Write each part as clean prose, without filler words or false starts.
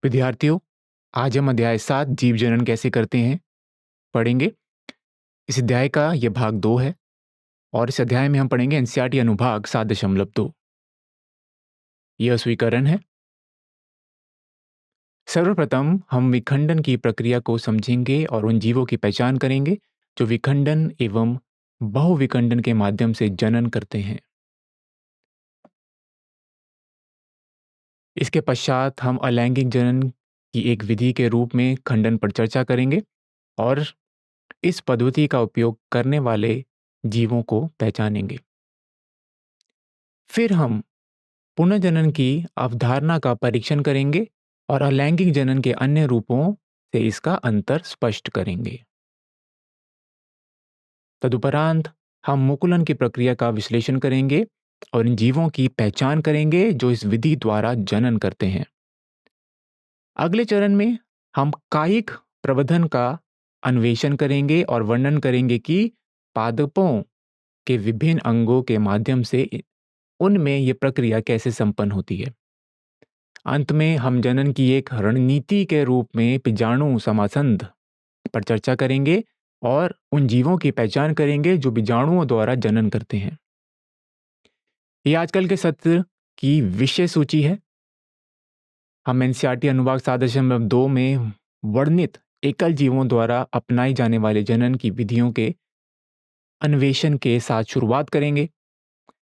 विद्यार्थियों, आज हम अध्याय 7 जीव जनन कैसे करते हैं पढ़ेंगे। इस अध्याय का यह भाग 2 है और इस अध्याय में हम पढ़ेंगे एनसीईआरटी अनुभाग 7.2। यह स्वीकरण है। सर्वप्रथम हम विखंडन की प्रक्रिया को समझेंगे और उन जीवों की पहचान करेंगे जो विखंडन एवं बहुविखंडन के माध्यम से जनन करते हैं। इसके पश्चात हम अलैंगिक जनन की एक विधि के रूप में खंडन पर चर्चा करेंगे और इस पद्धति का उपयोग करने वाले जीवों को पहचानेंगे। फिर हम पुनर्जनन की अवधारणा का परीक्षण करेंगे और अलैंगिक जनन के अन्य रूपों से इसका अंतर स्पष्ट करेंगे। तदुपरांत हम मुकुलन की प्रक्रिया का विश्लेषण करेंगे और इन जीवों की पहचान करेंगे जो इस विधि द्वारा जनन करते हैं। अगले चरण में हम कायिक प्रवर्धन का अन्वेषण करेंगे और वर्णन करेंगे कि पादपों के विभिन्न अंगों के माध्यम से उनमें यह प्रक्रिया कैसे संपन्न होती है। अंत में हम जनन की एक रणनीति के रूप में बीजाणु समासंध पर चर्चा करेंगे और उन जीवों की पहचान करेंगे जो बीजाणुओं द्वारा जनन करते हैं। यह आजकल के सत्र की विषय सूची है। हम एनसीईआरटी अनुभाग 7.2 में वर्णित एकल जीवों द्वारा अपनाई जाने वाले जनन की विधियों के अन्वेषण के साथ शुरुआत करेंगे।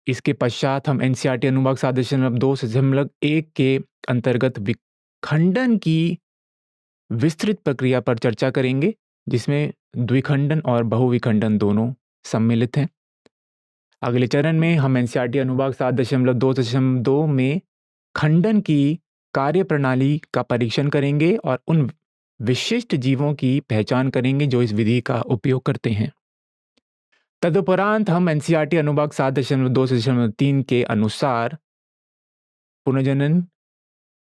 इसके पश्चात हम एनसीईआरटी अनुभाग 7.2 के अंतर्गत विखंडन की विस्तृत प्रक्रिया पर चर्चा करेंगे, जिसमें द्विखंडन और बहुविखंडन दोनों सम्मिलित हैं। अगले चरण में हम एनसीईआरटी अनुभाग 7.2 में खंडन की कार्यप्रणाली का परीक्षण करेंगे और उन विशिष्ट जीवों की पहचान करेंगे जो इस विधि का उपयोग करते हैं। तदुपरांत हम एनसीईआरटी अनुभाग 7.2 के अनुसार पुनर्जनन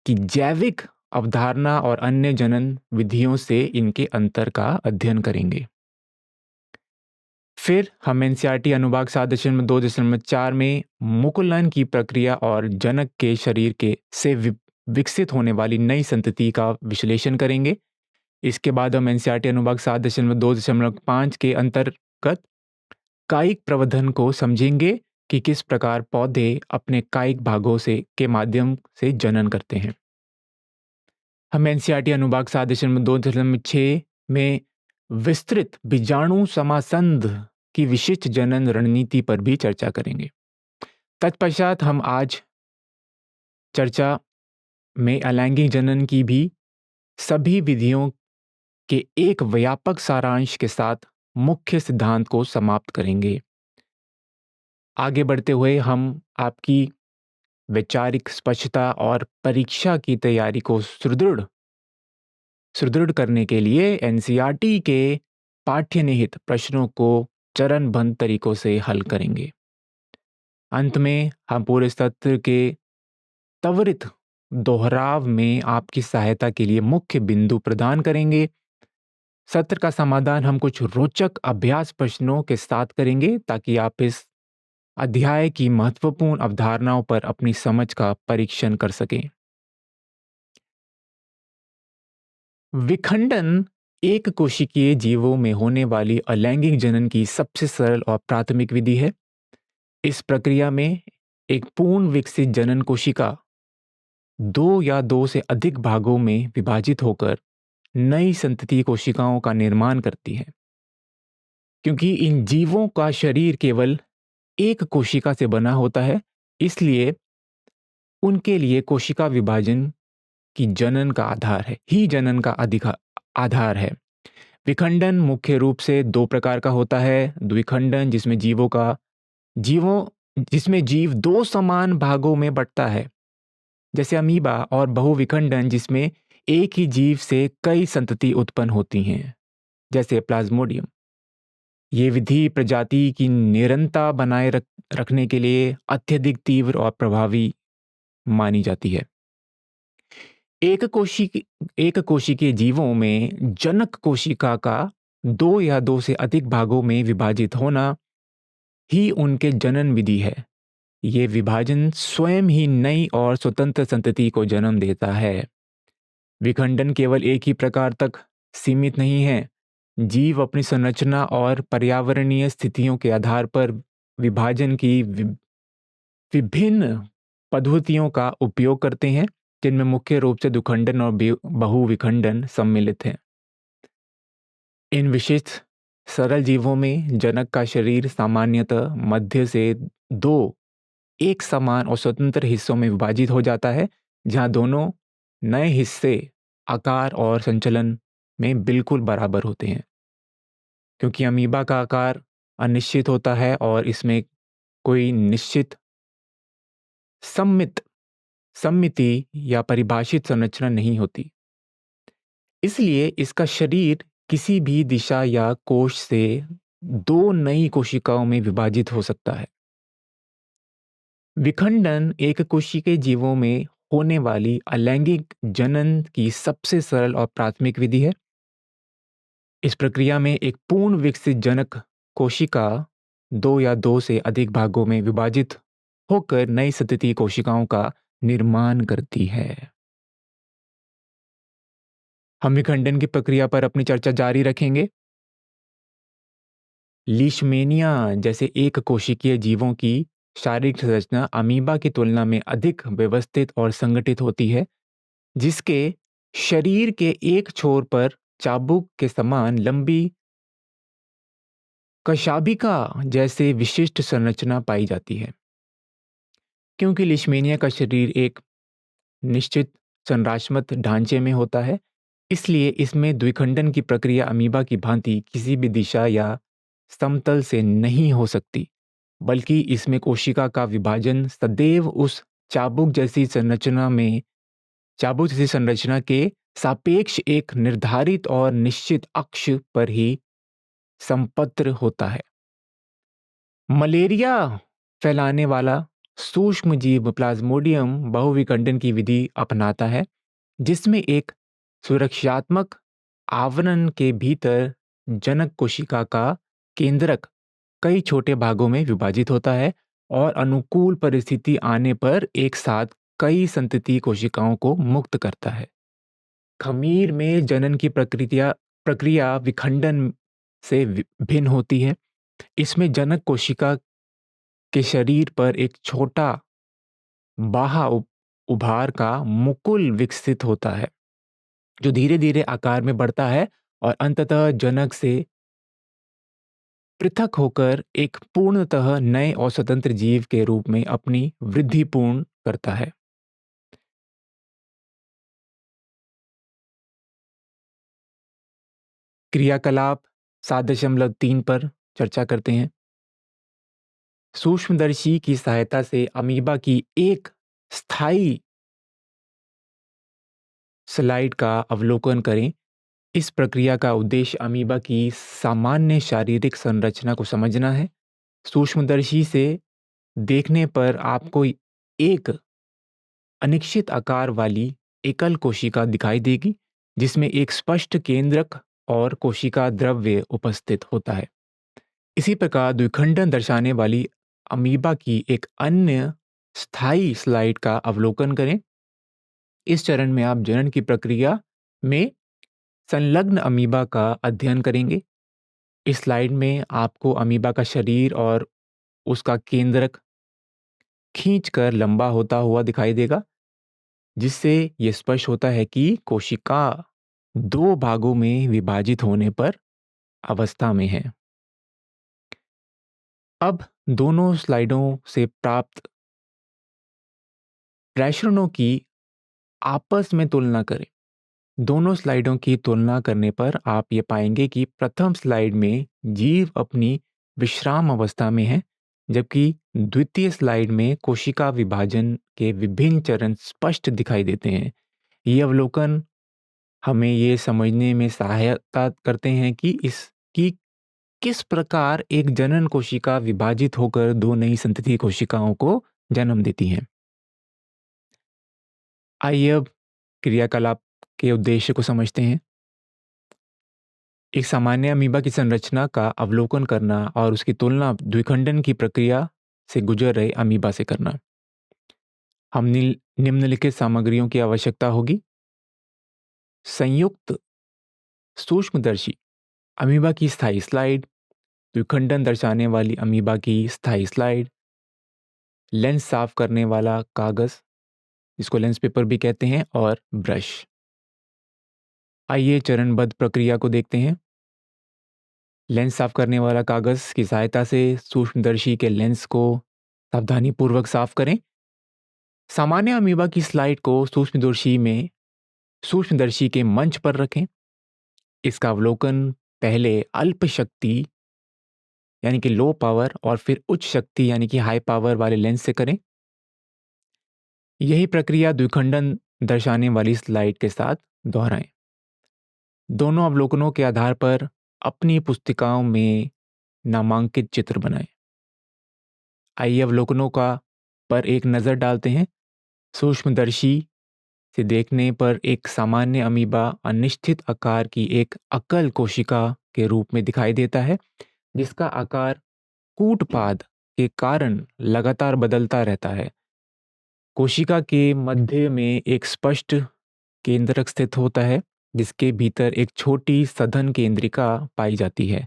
की जैविक अवधारणा और अन्य जनन विधियों से इनके अंतर का अध्ययन करेंगे। फिर हम एनसीईआरटी अनुभाग 7.2.4 में मुकुलन की प्रक्रिया और जनक के शरीर के से विकसित होने वाली नई संतति का विश्लेषण करेंगे। इसके बाद हम एनसीईआरटी अनुभाग 7.2.5 के अंतर्गत कायिक प्रवर्धन को समझेंगे कि किस प्रकार पौधे अपने कायिक भागों से के माध्यम से जनन करते हैं। हम एनसीईआरटी अनुभाग 7.2.6 में विस्तृत बीजाणु समासंध की विशिष्ट जनन रणनीति पर भी चर्चा करेंगे। तत्पश्चात हम आज चर्चा में अलैंगिक जनन की भी सभी विधियों के एक व्यापक सारांश के साथ मुख्य सिद्धांत को समाप्त करेंगे। आगे बढ़ते हुए हम आपकी वैचारिक स्पष्टता और परीक्षा की तैयारी को सुदृढ़ करने के लिए एनसीईआरटी के पाठ्यनिहित प्रश्नों को चरणबद्ध तरीकों से हल करेंगे। अंत में हम पूरे सत्र के त्वरित दोहराव में आपकी सहायता के लिए मुख्य बिंदु प्रदान करेंगे। सत्र का समाधान हम कुछ रोचक अभ्यास प्रश्नों के साथ करेंगे ताकि आप इस अध्याय की महत्वपूर्ण अवधारणाओं पर अपनी समझ का परीक्षण कर सकें। विखंडन एक कोशिकीय जीवों में होने वाली अलैंगिक जनन की सबसे सरल और प्राथमिक विधि है। इस प्रक्रिया में एक पूर्ण विकसित जनन कोशिका दो या दो से अधिक भागों में विभाजित होकर नई संतति कोशिकाओं का निर्माण करती है। क्योंकि इन जीवों का शरीर केवल एक कोशिका से बना होता है, इसलिए उनके लिए कोशिका विभाजन की जनन का आधार है। विखंडन मुख्य रूप से दो प्रकार का होता है। द्विखंडन जिसमें जीव दो समान भागों में बंटता है, जैसे अमीबा, और बहुविखंडन जिसमें एक ही जीव से कई संतति उत्पन्न होती हैं, जैसे प्लाज्मोडियम। ये विधि प्रजाति की निरंतरता बनाए रखने के लिए अत्यधिक तीव्र और प्रभावी मानी जाती है। एक कोशिकीय जीवों में जनक कोशिका का दो या दो से अधिक भागों में विभाजित होना ही उनके जनन विधि है। ये विभाजन स्वयं ही नई और स्वतंत्र संतति को जन्म देता है। विखंडन केवल एक ही प्रकार तक सीमित नहीं है। जीव अपनी संरचना और पर्यावरणीय स्थितियों के आधार पर विभाजन की विभिन्न पद्धतियों का उपयोग करते हैं, जिनमें मुख्य रूप से द्विखंडन और बहुविखंडन सम्मिलित हैं। इन विशिष्ट सरल जीवों में जनक का शरीर सामान्यतः मध्य से दो एक समान और स्वतंत्र हिस्सों में विभाजित हो जाता है, जहां दोनों नए हिस्से आकार और संचलन में बिल्कुल बराबर होते हैं। क्योंकि अमीबा का आकार अनिश्चित होता है और इसमें कोई निश्चित सम्मित सम्मिति या परिभाषित संरचना नहीं होती, इसलिए इसका शरीर किसी भी दिशा या कोश से दो नई कोशिकाओं में विभाजित हो सकता है। विखंडन एक कोशिकीय जीवों में होने वाली अलैंगिक जनन की सबसे सरल और प्राथमिक विधि है। इस प्रक्रिया में एक पूर्ण विकसित जनक कोशिका दो या दो से अधिक भागों में विभाजित होकर नई संतति कोशिकाओं का निर्माण करती है। हम विखंडन की प्रक्रिया पर अपनी चर्चा जारी रखेंगे। लीशमेनिया जैसे एक कोशिकीय जीवों की शारीरिक संरचना अमीबा की तुलना में अधिक व्यवस्थित और संगठित होती है, जिसके शरीर के एक छोर पर चाबुक के समान लंबी कशाभिका जैसे विशिष्ट संरचना पाई जाती है। क्योंकि लीशमेनिया का शरीर एक निश्चित संरचनात्मक ढांचे में होता है, इसलिए इसमें द्विखंडन की प्रक्रिया अमीबा की भांति किसी भी दिशा या समतल से नहीं हो सकती, बल्कि इसमें कोशिका का विभाजन सदैव उस चाबुक जैसी संरचना के सापेक्ष एक निर्धारित और निश्चित अक्ष पर ही संपत्र होता है। मलेरिया फैलाने वाला सूक्ष्म जीव प्लाज्मोडियम बहुविखंडन की विधि अपनाता है, जिसमें एक सुरक्षात्मक आवरण के भीतर जनक कोशिका का केंद्रक कई छोटे भागों में विभाजित होता है और अनुकूल परिस्थिति आने पर एक साथ कई संतति कोशिकाओं को मुक्त करता है। खमीर में जनन की प्रक्रिया विखंडन से भिन्न होती है। इसमें जनक कोशिका के शरीर पर एक छोटा बाह्य उभार का मुकुल विकसित होता है, जो धीरे धीरे आकार में बढ़ता है और अंततः जनक से पृथक होकर एक पूर्णतः नए और स्वतंत्र जीव के रूप में अपनी वृद्धि पूर्ण करता है। क्रियाकलाप 7.3 पर चर्चा करते हैं। सूक्ष्मदर्शी की सहायता से अमीबा की एक स्थायी स्लाइड का अवलोकन करें। इस प्रक्रिया का उद्देश्य अमीबा की सामान्य शारीरिक संरचना को समझना है। सूक्ष्मदर्शी से देखने पर आपको एक अनिश्चित आकार वाली एकल कोशिका दिखाई देगी, जिसमें एक स्पष्ट केंद्रक और कोशिका द्रव्य उपस्थित होता है। इसी प्रकार द्विखंडन दर्शाने वाली अमीबा की एक अन्य स्थायी स्लाइड का अवलोकन करें। इस चरण में आप जनन की प्रक्रिया में संलग्न अमीबा का अध्ययन करेंगे। इस स्लाइड में आपको अमीबा का शरीर और उसका केंद्रक खींचकर लंबा होता हुआ दिखाई देगा, जिससे यह स्पष्ट होता है कि कोशिका दो भागों में विभाजित होने पर अवस्था में है। अब दोनों स्लाइडों से प्राप्त प्रश्नों की आपस में तुलना करें। दोनों स्लाइडों की तुलना करने पर आप ये पाएंगे कि प्रथम स्लाइड में जीव अपनी विश्राम अवस्था में है, जबकि द्वितीय स्लाइड में कोशिका विभाजन के विभिन्न चरण स्पष्ट दिखाई देते हैं। ये अवलोकन हमें ये समझने में सहायता करते हैं कि किस प्रकार एक जनन कोशिका विभाजित होकर दो नई संतति कोशिकाओं को जन्म देती हैं। आइए अब क्रियाकलाप के उद्देश्य को समझते हैं। एक सामान्य अमीबा की संरचना का अवलोकन करना और उसकी तुलना द्विखंडन की प्रक्रिया से गुजर रहे अमीबा से करना। हम निम्नलिखित सामग्रियों की आवश्यकता होगी। संयुक्त सूक्ष्मदर्शी अमीबा की स्थायी स्लाइड, द्विखंडन दर्शाने वाली अमीबा की स्थायी स्लाइड, लेंस साफ करने वाला कागज जिसको लेंस पेपर भी कहते हैं, और ब्रश। आइए चरणबद्ध प्रक्रिया को देखते हैं। लेंस साफ करने वाला कागज की सहायता से सूक्ष्मदर्शी के लेंस को सावधानीपूर्वक साफ करें। सामान्य अमीबा की स्लाइड को सूक्ष्मदर्शी के मंच पर रखें। इसका अवलोकन पहले अल्प शक्ति यानी कि लो पावर और फिर उच्च शक्ति यानी कि हाई पावर वाले लेंस से करें। यही प्रक्रिया द्विखंडन दर्शाने वाली स्लाइड के साथ दोहराएं। दोनों अवलोकनों के आधार पर अपनी पुस्तिकाओं में नामांकित चित्र बनाएं। आइए अवलोकनों का पर एक नज़र डालते हैं। सूक्ष्मदर्शी से देखने पर एक सामान्य अमीबा अनिश्चित आकार की एक एकल कोशिका के रूप में दिखाई देता है, जिसका आकार कूटपाद के कारण लगातार बदलता रहता है। कोशिका के मध्य में एक स्पष्ट केंद्रक स्थित होता है, जिसके भीतर एक छोटी सघन केंद्रिका पाई जाती है।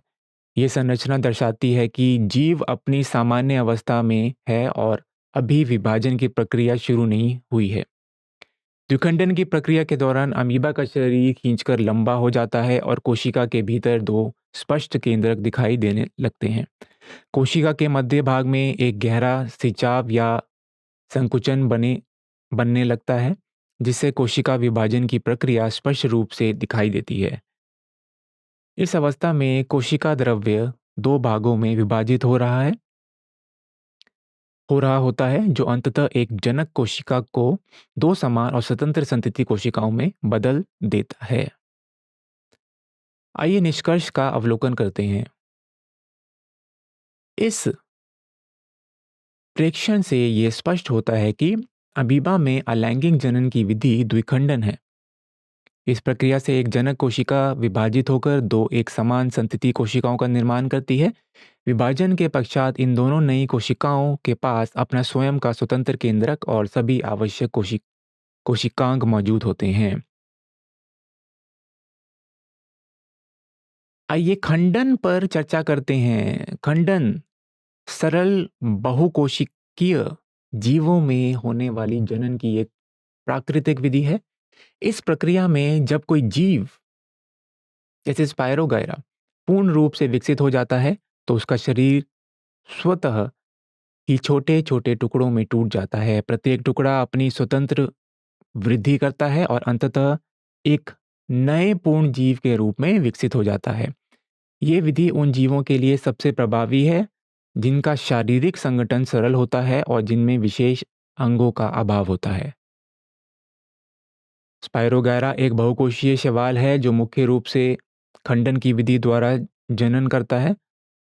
ये संरचना दर्शाती है कि जीव अपनी सामान्य अवस्था में है और अभी विभाजन की प्रक्रिया शुरू नहीं हुई है। द्विखंडन की प्रक्रिया के दौरान अमीबा का शरीर खींचकर लंबा हो जाता है और कोशिका के भीतर दो स्पष्ट केंद्रक दिखाई देने लगते हैं। कोशिका के मध्य भाग में एक गहरा सिंचाव या संकुचन बनने लगता है, जिससे कोशिका विभाजन की प्रक्रिया स्पष्ट रूप से दिखाई देती है। इस अवस्था में कोशिका द्रव्य दो भागों में विभाजित हो रहा होता है, जो अंततः एक जनक कोशिका को दो समान और स्वतंत्र संतति कोशिकाओं में बदल देता है। आइए निष्कर्ष का अवलोकन करते हैं। इस प्रेक्षण से यह स्पष्ट होता है कि अमीबा में अलैंगिक जनन की विधि द्विखंडन है। इस प्रक्रिया से एक जनक कोशिका विभाजित होकर दो एक समान संतति कोशिकाओं का निर्माण करती है। विभाजन के पश्चात इन दोनों नई कोशिकाओं के पास अपना स्वयं का स्वतंत्र केंद्रक और सभी आवश्यक कोशिकांग मौजूद होते हैं। आइए खंडन पर चर्चा करते हैं। खंडन सरल बहुकोशिकीय जीवों में होने वाली जनन की एक प्राकृतिक विधि है। इस प्रक्रिया में जब कोई जीव जैसे स्पायरोगायरा पूर्ण रूप से विकसित हो जाता है, तो उसका शरीर स्वतः ही छोटे छोटे टुकड़ों में टूट जाता है। प्रत्येक टुकड़ा अपनी स्वतंत्र वृद्धि करता है और अंततः एक नए पूर्ण जीव के रूप में विकसित हो जाता है। ये विधि उन जीवों के लिए सबसे प्रभावी है जिनका शारीरिक संगठन सरल होता है और जिनमें विशेष अंगों का अभाव होता है। स्पायरोगैरा एक बहुकोशीय शैवाल है जो मुख्य रूप से खंडन की विधि द्वारा जनन करता है।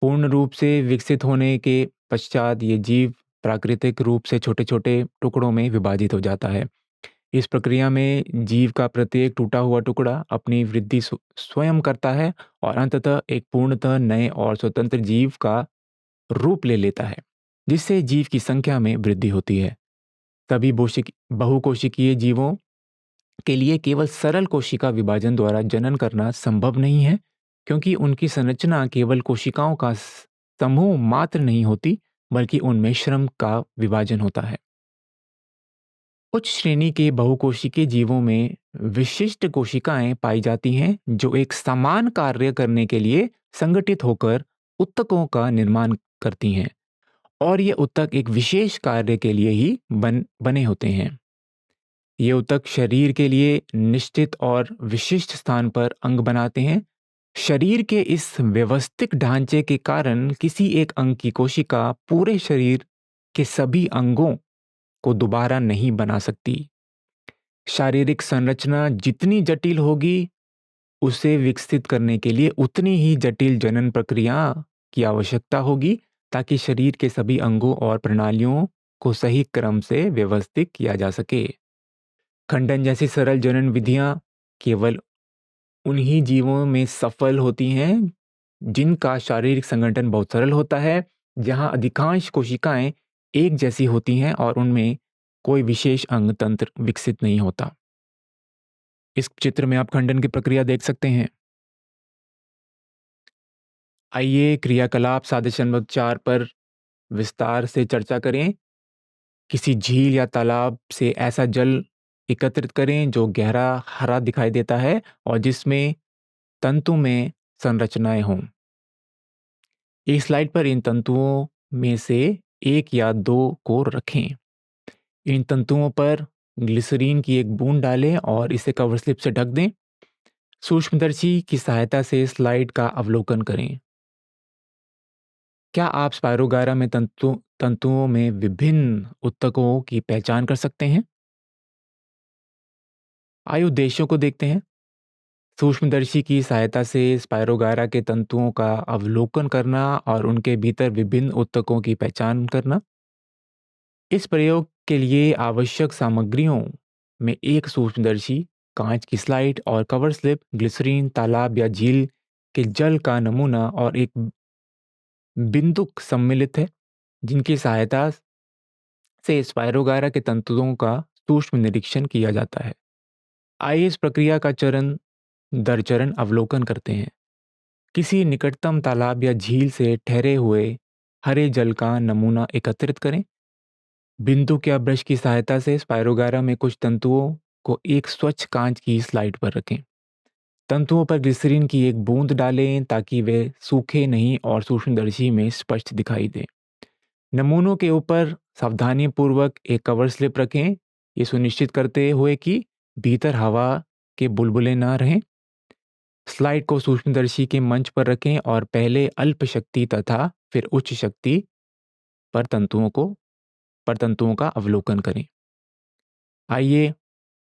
पूर्ण रूप से विकसित होने के पश्चात ये जीव प्राकृतिक रूप से छोटे छोटे टुकड़ों में विभाजित हो जाता है। इस प्रक्रिया में जीव का प्रत्येक टूटा हुआ टुकड़ा अपनी वृद्धि स्वयं करता है और अंततः एक पूर्णतः नए और स्वतंत्र जीव का रूप ले लेता है, जिससे जीव की संख्या में वृद्धि होती है। सभी बहुकोशिकीय जीवों के लिए केवल सरल कोशिका विभाजन द्वारा जनन करना संभव नहीं है, क्योंकि उनकी संरचना केवल कोशिकाओं का समूह मात्र नहीं होती, बल्कि उनमें श्रम का विभाजन होता है। उच्च श्रेणी के बहुकोशिकीय जीवों में विशिष्ट कोशिकाएं पाई जाती हैं जो एक समान कार्य करने के लिए संगठित होकर ऊतकों का निर्माण करती हैं, और ये ऊतक एक विशेष कार्य के लिए ही बने होते हैं। ये ऊतक शरीर के लिए निश्चित और विशिष्ट स्थान पर अंग बनाते हैं। शरीर के इस व्यवस्थित ढांचे के कारण किसी एक अंग की कोशिका पूरे शरीर के सभी अंगों को दोबारा नहीं बना सकती। शारीरिक संरचना जितनी जटिल होगी, उसे विकसित करने के लिए उतनी ही जटिल जनन प्रक्रिया की आवश्यकता होगी, ताकि शरीर के सभी अंगों और प्रणालियों को सही क्रम से व्यवस्थित किया जा सके। खंडन जैसी सरल जनन विधियां केवल उन्हीं जीवों में सफल होती हैं जिनका शारीरिक संगठन बहुत सरल होता है, जहां अधिकांश कोशिकाएं एक जैसी होती हैं और उनमें कोई विशेष अंग तंत्र विकसित नहीं होता। इस चित्र में आप खंडन की प्रक्रिया देख सकते हैं। आइए क्रियाकलाप सादृश्य नंबर 4 पर विस्तार से चर्चा करें। किसी झील या तालाब से ऐसा जल एकत्रित करें जो गहरा हरा दिखाई देता है और जिसमें तंतु में संरचनाएं हों। इस स्लाइड पर इन तंतुओं में से एक या दो को रखें। इन तंतुओं पर ग्लिसरीन की एक बूंद डालें और इसे कवर स्लिप से ढक दें। सूक्ष्मदर्शी की सहायता से स्लाइड का अवलोकन करें। क्या आप स्पायरोगारा में तंतुओं में विभिन्न ऊतकों की पहचान कर सकते हैं? आइए उद्देश्यों को देखते हैं। सूक्ष्मदर्शी की सहायता से स्पायरोगारा के तंतुओं का अवलोकन करना और उनके भीतर विभिन्न ऊतकों की पहचान करना। इस प्रयोग के लिए आवश्यक सामग्रियों में एक सूक्ष्मदर्शी, कांच की स्लाइड और कवर स्लिप, ग्लिसरीन, तालाब या झील के जल का नमूना और एक बिंदुक सम्मिलित है, जिनकी सहायता से स्पायरोगारा के तंतुओं का सूक्ष्म निरीक्षण किया जाता है। आइए इस प्रक्रिया का चरण दर चरण अवलोकन करते हैं। किसी निकटतम तालाब या झील से ठहरे हुए हरे जल का नमूना एकत्रित करें। बिंदुक या ब्रश की सहायता से स्पायरोगारा में कुछ तंतुओं को एक स्वच्छ कांच की स्लाइड पर रखें। तंतुओं पर ग्लिसरीन की एक बूंद डालें ताकि वे सूखे नहीं और सूक्ष्मदर्शी में स्पष्ट दिखाई दें। नमूनों के ऊपर सावधानीपूर्वक एक कवर स्लिप रखें, ये सुनिश्चित करते हुए कि भीतर हवा के बुलबुले ना रहें। स्लाइड को सूक्ष्मदर्शी के मंच पर रखें और पहले अल्प शक्ति तथा फिर उच्च शक्ति पर तंतुओं का अवलोकन करें। आइए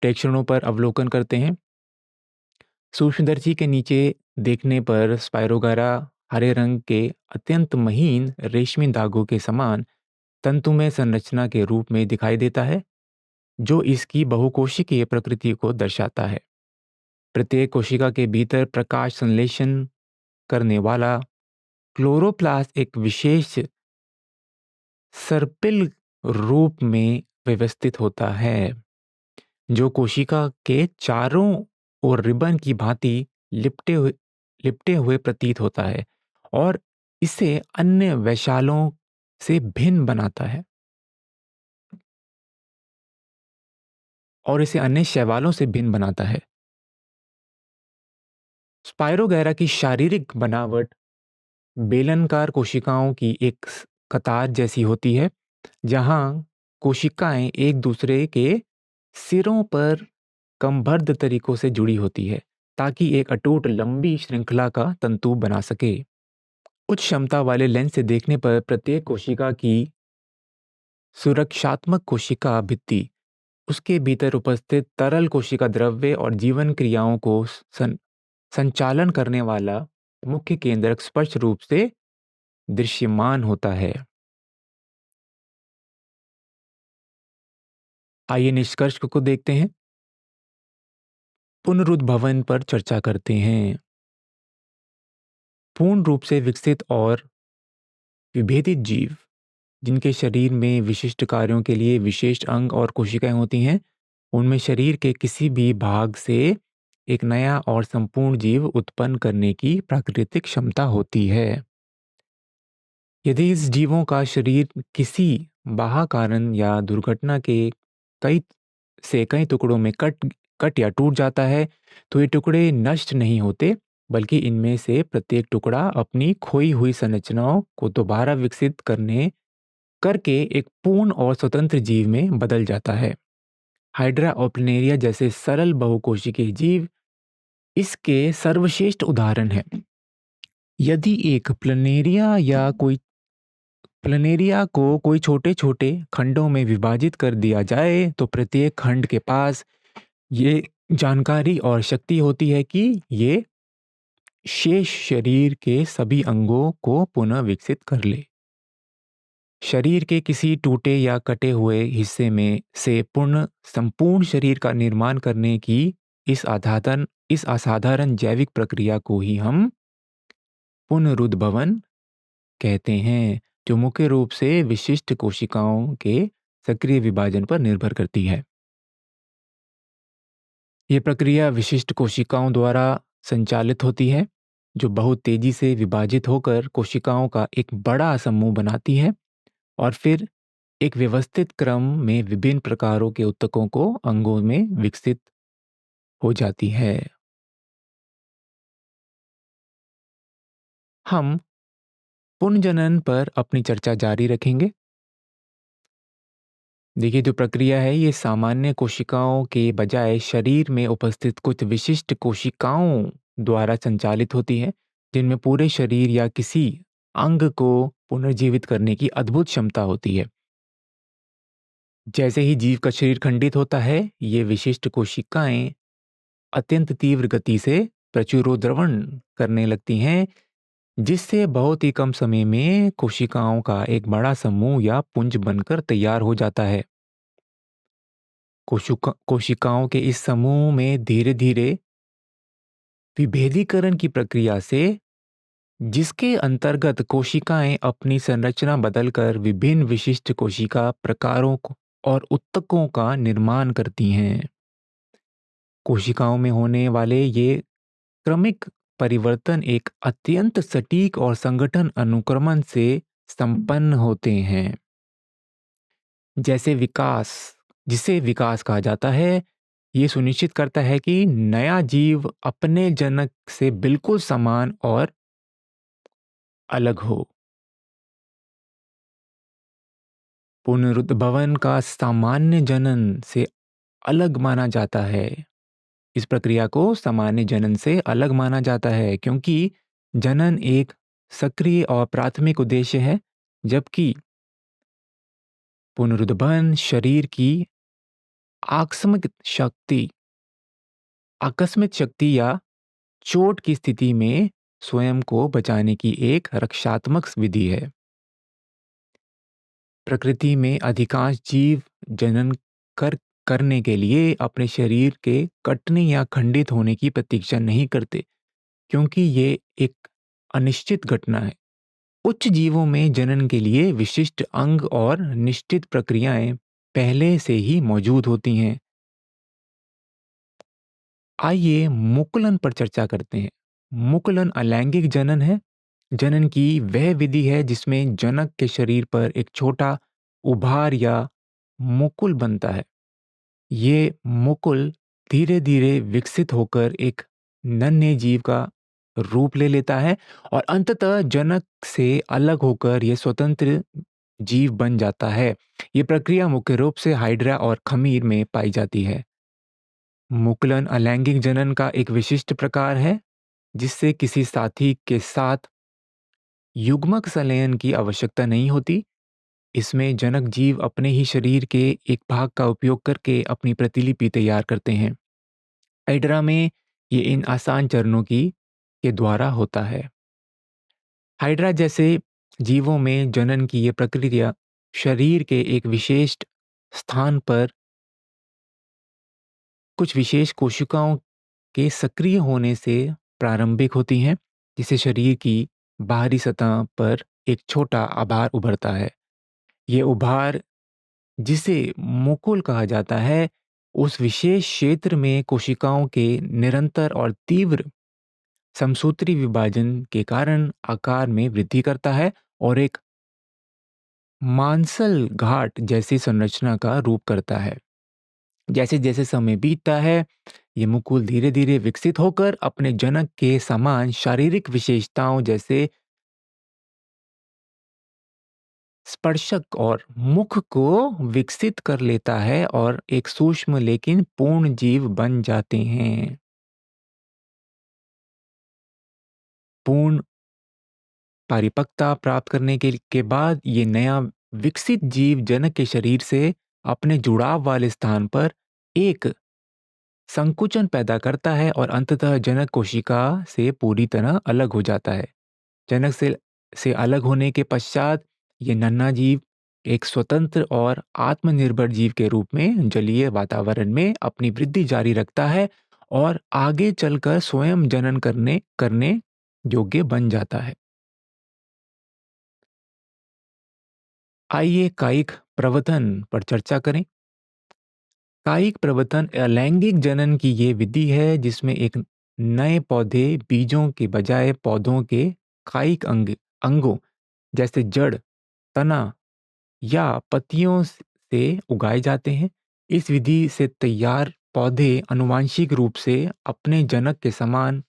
टेक्सचरों पर अवलोकन करते हैं। सूक्ष्मदर्शी के नीचे देखने पर स्पायरोगारा हरे रंग के अत्यंत महीन रेशमी धागों के समान तंतुमय संरचना के रूप में दिखाई देता है, जो इसकी बहुकोशिकीय प्रकृति को दर्शाता है। प्रत्येक कोशिका के भीतर प्रकाश संश्लेषण करने वाला क्लोरोप्लास्ट एक विशेष सर्पिल रूप में व्यवस्थित होता है, जो कोशिका के चारों ओर रिबन की भांति लिपटे हुए प्रतीत होता है और इसे अन्य वैशालों से भिन्न बनाता है और इसे अन्य शैवालों से भिन्न बनाता है। स्पायरोगैरा की शारीरिक बनावट बेलनकार कोशिकाओं की एक कतार जैसी होती है, जहां कोशिकाएं एक दूसरे के सिरों पर क्रमबद्ध तरीकों से जुड़ी होती है, ताकि एक अटूट लंबी श्रृंखला का तंतु बना सके। उच्च क्षमता वाले लेंस से देखने पर प्रत्येक कोशिका की सुरक्षात्मक कोशिका भित्ति, उसके भीतर उपस्थित तरल कोशिका द्रव्य और जीवन क्रियाओं को संचालन करने वाला मुख्य केंद्रक स्पष्ट रूप से दृश्यमान होता है। आइए निष्कर्ष को देखते हैं। पुनरुद्भवन पर चर्चा करते हैं। पूर्ण रूप से विकसित और विभेदित जीव, जिनके शरीर में विशिष्ट कार्यों के लिए विशेष अंग और कोशिकाएं होती हैं, उनमें शरीर के किसी भी भाग से एक नया और संपूर्ण जीव उत्पन्न करने की प्राकृतिक क्षमता होती है। यदि इस जीवों का शरीर किसी बाह्य कारण या दुर्घटना के कई कई टुकड़ों में कट या टूट जाता है, तो ये टुकड़े नष्ट नहीं होते, बल्कि इनमें से प्रत्येक टुकड़ा अपनी खोई हुई संरचनाओं को दोबारा विकसित करके एक पूर्ण और स्वतंत्र जीव में बदल जाता है। हाइड्रा और प्लनेरिया जैसे सरल बहुकोशिकीय जीव इसके सर्वश्रेष्ठ उदाहरण हैं। यदि एक प्लनेरिया को कोई छोटे-छोटे खंडों में विभाजित कर दिया जाए, तो प्रत्येक खंड के पास ये जानकारी और शक्ति होती है कि ये शेष शरीर के सभी अंगों को पुनः विकसित कर ले। शरीर के किसी टूटे या कटे हुए हिस्से में से संपूर्ण शरीर का निर्माण करने की इस असाधारण जैविक प्रक्रिया को ही हम पुनरुद्भवन कहते हैं, जो मुख्य रूप से विशिष्ट कोशिकाओं के सक्रिय विभाजन पर निर्भर करती है। ये प्रक्रिया विशिष्ट कोशिकाओं द्वारा संचालित होती है, जो बहुत तेजी से विभाजित होकर कोशिकाओं का एक बड़ा समूह बनाती है और फिर एक व्यवस्थित क्रम में विभिन्न प्रकारों के ऊतकों को अंगों में विकसित हो जाती है। हम पुनर्जनन पर अपनी चर्चा जारी रखेंगे। देखिए, जो प्रक्रिया है ये सामान्य कोशिकाओं के बजाय शरीर में उपस्थित कुछ विशिष्ट कोशिकाओं द्वारा संचालित होती है, जिनमें पूरे शरीर या किसी अंग को पुनर्जीवित करने की अद्भुत क्षमता होती है। जैसे ही जीव का शरीर खंडित होता है, ये विशिष्ट कोशिकाएं अत्यंत तीव्र गति से प्रचुरोद्रवण करने लगती हैं, जिससे बहुत ही कम समय में कोशिकाओं का एक बड़ा समूह या पुंज बनकर तैयार हो जाता है। कोशिकाओं के इस समूह में धीरे-धीरे विभेदीकरण की प्रक्रिया से, जिसके अंतर्गत कोशिकाएं अपनी संरचना बदलकर विभिन्न विशिष्ट कोशिका प्रकारों और ऊतकों का निर्माण करती हैं। कोशिकाओं में होने वाले ये क्रमिक परिवर्तन एक अत्यंत सटीक और संगठन अनुक्रमण से संपन्न होते हैं। जैसे विकास जिसे विकास कहा जाता है, ये सुनिश्चित करता है कि नया जीव अपने जनक से बिल्कुल समान और अलग हो। पुनरुद्भवन का सामान्य जनन से अलग माना जाता है। इस प्रक्रिया को सामान्य जनन से अलग माना जाता है क्योंकि जनन एक सक्रिय और प्राथमिक उद्देश्य है, जबकि पुनरुद्भवन शरीर की आकस्मिक शक्ति आकस्मिक शक्ति या चोट की स्थिति में स्वयं को बचाने की एक रक्षात्मक विधि है। प्रकृति में अधिकांश जीव जनन कर करने के लिए अपने शरीर के कटने या खंडित होने की प्रतीक्षा नहीं करते, क्योंकि ये एक अनिश्चित घटना है। उच्च जीवों में जनन के लिए विशिष्ट अंग और निश्चित प्रक्रियाएं पहले से ही मौजूद होती हैं। आइए मुकुलन पर चर्चा करते हैं। मुकुलन अलैंगिक जनन है। जनन की वह विधि है जिसमें जनक के शरीर पर एक छोटा उभार या मुकुल बनता है। ये मुकुल धीरे-धीरे विकसित होकर एक नन्हे जीव का रूप ले लेता है और अंततः जनक से अलग होकर यह स्वतंत्र जीव बन जाता है। ये प्रक्रिया मुख्य रूप से हाइड्रा और खमीर में पाई जाती है। मुकुलन अलैंगिक जनन का एक विशिष्ट प्रकार है, जिससे किसी साथी के साथ युग्मक संलयन की आवश्यकता नहीं होती। इसमें जनक जीव अपने ही शरीर के एक भाग का उपयोग करके अपनी प्रतिलिपि तैयार करते हैं। हाइड्रा में ये इन आसान चरणों की के द्वारा होता है। हाइड्रा जैसे जीवों में जनन की ये प्रक्रिया शरीर के एक विशेष स्थान पर कुछ विशेष कोशिकाओं के सक्रिय होने से प्रारंभिक होती हैं, जिसे शरीर की बाहरी सतह पर एक छोटा आभार उभरता है। ये उभार, जिसे मुकुल कहा जाता है, उस विशेष क्षेत्र में कोशिकाओं के निरंतर और तीव्र समसूत्री विभाजन के कारण आकार में वृद्धि करता है और एक मांसल घाट जैसी संरचना का रूप करता है। जैसे-जैसे समय बीतता है, ये मुकुल धीरे-धीरे विकसित होकर अपने जनक के समान शारीरिक विशेषताओं जैसे स्पर्शक और मुख को विकसित कर लेता है और एक सूक्ष्म लेकिन पूर्ण जीव बन जाते हैं। पूर्ण परिपक्वता प्राप्त करने के बाद ये नया विकसित जीव जनक के शरीर से अपने जुड़ाव वाले स्थान पर एक संकुचन पैदा करता है और अंततः जनक कोशिका से पूरी तरह अलग हो जाता है। जनक से अलग होने के पश्चात ये नन्हा जीव एक स्वतंत्र और आत्मनिर्भर जीव के रूप में जलीय वातावरण में अपनी वृद्धि जारी रखता है और आगे चलकर स्वयं जनन करने करने योग्य बन जाता है। आइए कायिक प्रवर्धन पर चर्चा करें। कायिक प्रवर्तन अलैंगिक जनन की ये विधि है जिसमें एक नए पौधे बीजों के बजाय पौधों के कायिक अंगों जैसे जड़, तना या पत्तियों से उगाए जाते हैं। इस विधि से तैयार पौधे आनुवांशिक रूप से अपने जनक के समान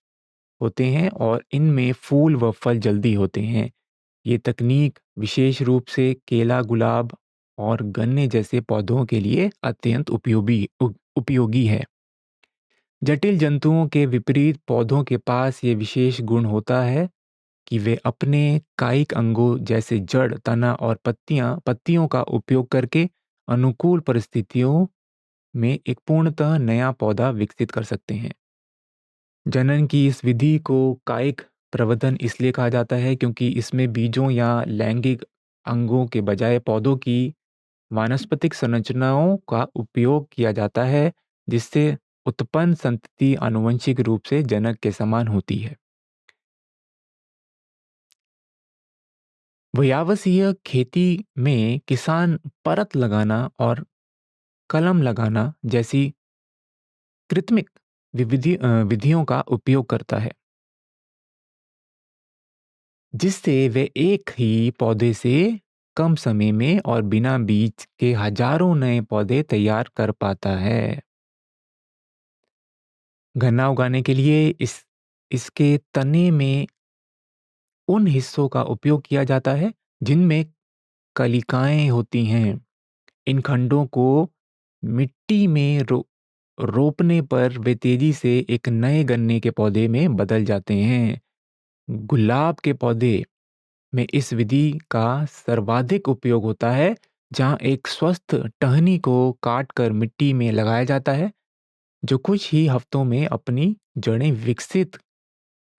होते हैं और इनमें फूल व फल जल्दी होते हैं। ये तकनीक विशेष रूप से केला, गुलाब और गन्ने जैसे पौधों के लिए अत्यंत उपयोगी है। जटिल जंतुओं के विपरीत पौधों के पास ये विशेष गुण होता है कि वे अपने कायिक अंगों जैसे जड़, तना और पत्तियों का उपयोग करके अनुकूल परिस्थितियों में एक पूर्णतः नया पौधा विकसित कर सकते हैं। जनन की इस विधि को कायिक प्रवर्धन इसलिए कहा जाता है क्योंकि इसमें बीजों या लैंगिक अंगों के बजाय पौधों की वानस्पतिक संरचनाओं का उपयोग किया जाता है, जिससे उत्पन्न संतति आनुवंशिक रूप से जनक के समान होती है। व्यावसायिक खेती में किसान परत लगाना और कलम लगाना जैसी कृत्रिम विधियों का उपयोग करता है, जिससे वे एक ही पौधे से कम समय में और बिना बीज के हजारों नए पौधे तैयार कर पाता है। गन्ना उगाने के लिए इसके तने में उन हिस्सों का उपयोग किया जाता है जिनमें कलिकाएं होती हैं। इन खंडों को मिट्टी में रोपने पर वे तेजी से एक नए गन्ने के पौधे में बदल जाते हैं। गुलाब के पौधे में इस विधि का सर्वाधिक उपयोग होता है, जहां एक स्वस्थ टहनी को काटकर मिट्टी में लगाया जाता है, जो कुछ ही हफ्तों में अपनी जड़ें विकसित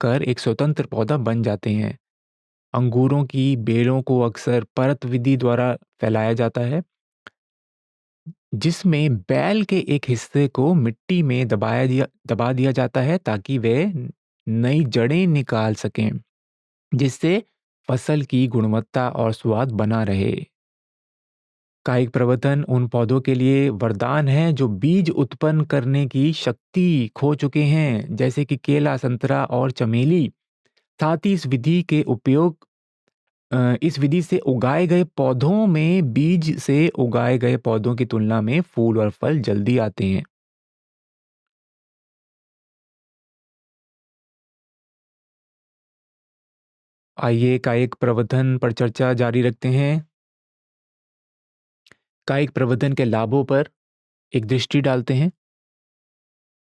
कर एक स्वतंत्र पौधा बन जाते हैं। अंगूरों की बेलों को अक्सर परत विधि द्वारा फैलाया जाता है, जिसमें बैल के एक हिस्से को मिट्टी में दबा दिया जाता है ताकि वे नई जड़ें निकाल सकें, जिससे फसल की गुणवत्ता और स्वाद बना रहे। कायिक प्रवर्तन उन पौधों के लिए वरदान है जो बीज उत्पन्न करने की शक्ति खो चुके हैं, जैसे कि केला, संतरा और चमेली। साथ ही इस विधि से उगाए गए पौधों में बीज से उगाए गए पौधों की तुलना में फूल और फल जल्दी आते हैं। आइए कायिक प्रवर्धन पर चर्चा जारी रखते हैं। कायिक प्रवर्धन के लाभों पर एक दृष्टि डालते हैं।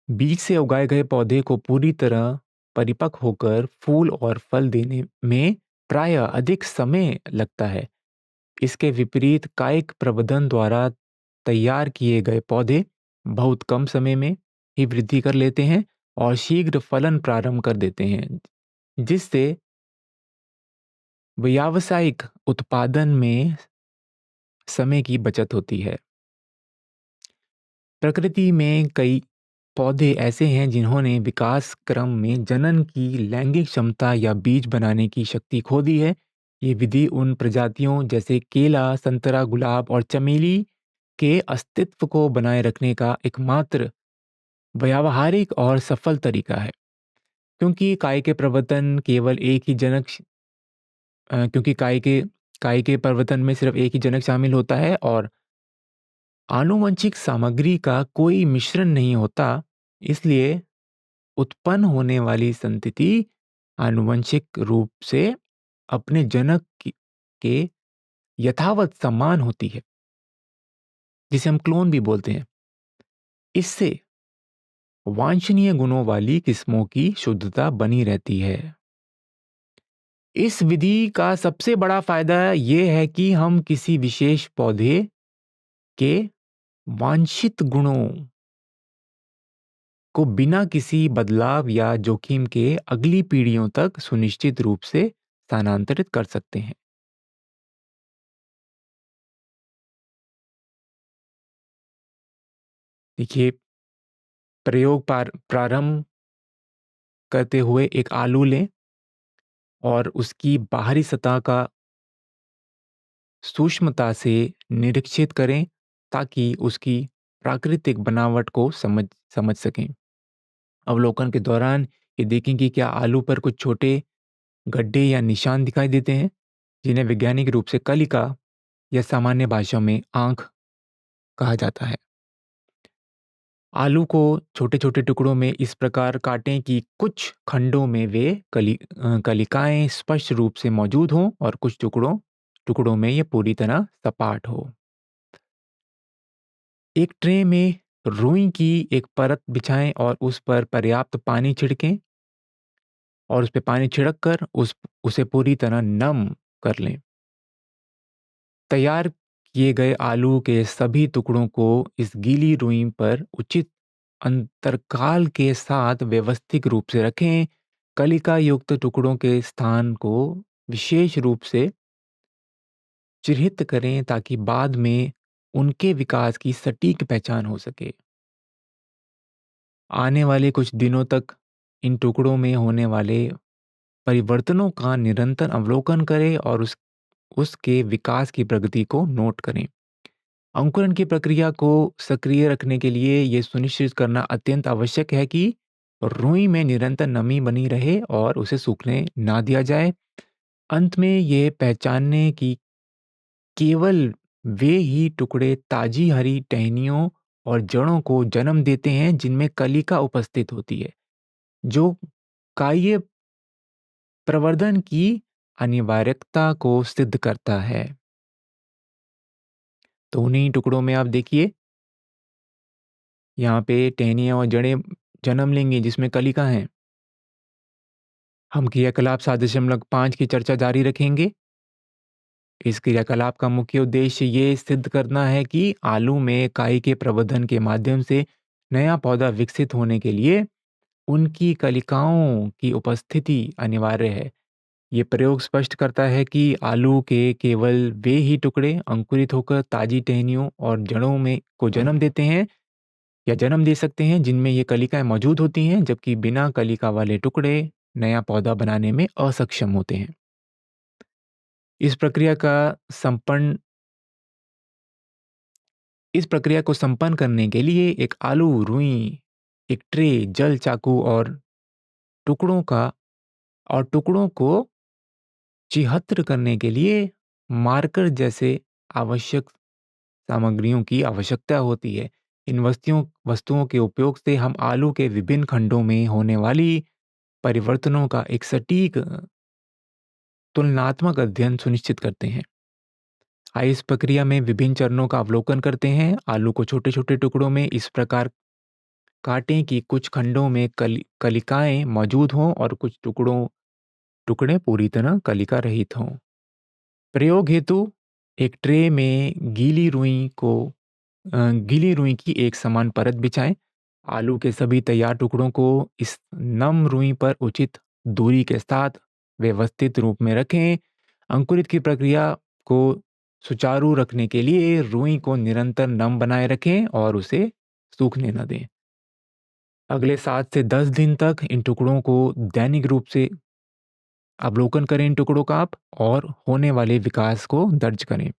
बीज से उगाए गए पौधे को पूरी तरह परिपक्व होकर फूल और फल देने में प्रायः अधिक समय लगता है। इसके विपरीत कायिक प्रवर्धन द्वारा तैयार किए गए पौधे बहुत कम समय में ही वृद्धि कर लेते हैं और शीघ्र फलन प्रारंभ कर देते हैं, जिससे व्यावसायिक उत्पादन में समय की बचत होती है। प्रकृति में कई पौधे ऐसे हैं जिन्होंने विकास क्रम में जनन की लैंगिक क्षमता या बीज बनाने की शक्ति खो दी है। ये विधि उन प्रजातियों जैसे केला, संतरा, गुलाब और चमेली के अस्तित्व को बनाए रखने का एकमात्र व्यावहारिक और सफल तरीका है। क्योंकि काय के प्रवर्तन केवल एक ही जनक क्योंकि काय के प्रवर्तन में सिर्फ एक ही जनक शामिल होता है और आनुवंशिक सामग्री का कोई मिश्रण नहीं होता, इसलिए उत्पन्न होने वाली संतति आनुवंशिक रूप से अपने के यथावत समान होती है, जिसे हम क्लोन भी बोलते हैं। इससे वांछनीय गुणों वाली किस्मों की शुद्धता बनी रहती है। इस विधि का सबसे बड़ा फायदा यह है कि हम किसी विशेष पौधे के वांछित गुणों को बिना किसी बदलाव या जोखिम के अगली पीढ़ियों तक सुनिश्चित रूप से स्थानांतरित कर सकते हैं। देखिए, प्रारंभ करते हुए एक आलू लें और उसकी बाहरी सतह का सूक्ष्मता से निरीक्षित करें ताकि उसकी प्राकृतिक बनावट को समझ समझ सकें। अवलोकन के दौरान ये देखें कि क्या आलू पर कुछ छोटे गड्ढे या निशान दिखाई देते हैं, जिन्हें वैज्ञानिक रूप से कलिका या सामान्य भाषा में आँख कहा जाता है। आलू को छोटे-छोटे टुकड़ों में इस प्रकार काटें कि कुछ खंडों में वे कलिकाएँ स्पष्ट रूप से मौजूद हों और कुछ टुकड़ों में ये पूरी तरह सपाट हो। एक ट्रे में रुई की एक परत बिछाएँ और उस पर पर्याप्त पानी छिड़कें और उस पे पानी छिड़क कर उसे पूरी तरह नम कर लें। तैयार किए गए आलू के सभी टुकड़ों को इस गीली रुई पर उचित अंतरकाल के साथ व्यवस्थित रूप से रखें। कलिका युक्त टुकड़ों के स्थान को विशेष रूप से चिह्नित करें ताकि बाद में उनके विकास की सटीक पहचान हो सके। आने वाले कुछ दिनों तक इन टुकड़ों में होने वाले परिवर्तनों का निरंतर अवलोकन करें और उसके विकास की प्रगति को नोट करें। अंकुरण की प्रक्रिया को सक्रिय रखने के लिए ये सुनिश्चित करना अत्यंत आवश्यक है कि रुई में निरंतर नमी बनी रहे और उसे सूखने ना दिया जाए। अंत में ये पहचानने की केवल वे ही टुकड़े ताजी हरी टहनियों और जड़ों को जन्म देते हैं जिनमें कलिका उपस्थित होती है, जो कायीय प्रवर्धन की अनिवार्यता को सिद्ध करता है। तो उन्हीं टुकड़ों में आप देखिए, यहाँ पे टहनियाँ और जड़ें जन्म लेंगी जिसमें कलिका हैं। हम क्रियाकलाप 7.5 की चर्चा जारी रखेंगे। इस क्रियाकलाप का मुख्य उद्देश्य ये सिद्ध करना है कि आलू में काई के प्रवर्धन के माध्यम से नया पौधा विकसित होने के लिए उनकी कलिकाओं की उपस्थिति अनिवार्य है। ये प्रयोग स्पष्ट करता है कि आलू के केवल वे ही टुकड़े अंकुरित होकर ताजी टहनियों और जड़ों में को जन्म देते हैं या जन्म दे सकते हैं जिनमें ये कलिकाएं मौजूद होती हैं, जबकि बिना कलिका वाले टुकड़े नया पौधा बनाने में असक्षम होते हैं। इस प्रक्रिया का संपन्न इस प्रक्रिया को संपन्न करने के लिए एक आलू, रुई, एक ट्रे, जल चाकू टुकड़ों का टुकड़ों को चिह्नित करने के लिए मार्कर जैसे आवश्यक सामग्रियों की आवश्यकता होती है। इन वस्तुओं के उपयोग से हम आलू के विभिन्न खंडों में होने वाली परिवर्तनों का एक सटीक तुलनात्मक अध्ययन सुनिश्चित करते हैं। आइए इस प्रक्रिया में विभिन्न चरणों का अवलोकन करते हैं। आलू को छोटे-छोटे टुकड़ों में इस प्रकार काटें कि कुछ खंडों में कलिकाएँ मौजूद हों और कुछ टुकड़े पूरी तरह कलिका रहित हों। प्रयोग हेतु एक ट्रे में गीली रुई की एक समान परत बिछाएं। आलू के सभी तैयार टुकड़ों को इस नम रुई पर उचित दूरी के साथ व्यवस्थित रूप में रखें। अंकुरित की प्रक्रिया को सुचारू रखने के लिए रुई को निरंतर नम बनाए रखें और उसे सूखने न दें। अगले 7 से 10 दिन तक इन टुकड़ों को दैनिक रूप से अवलोकन करें इन टुकड़ों का आप और होने वाले विकास को दर्ज करें।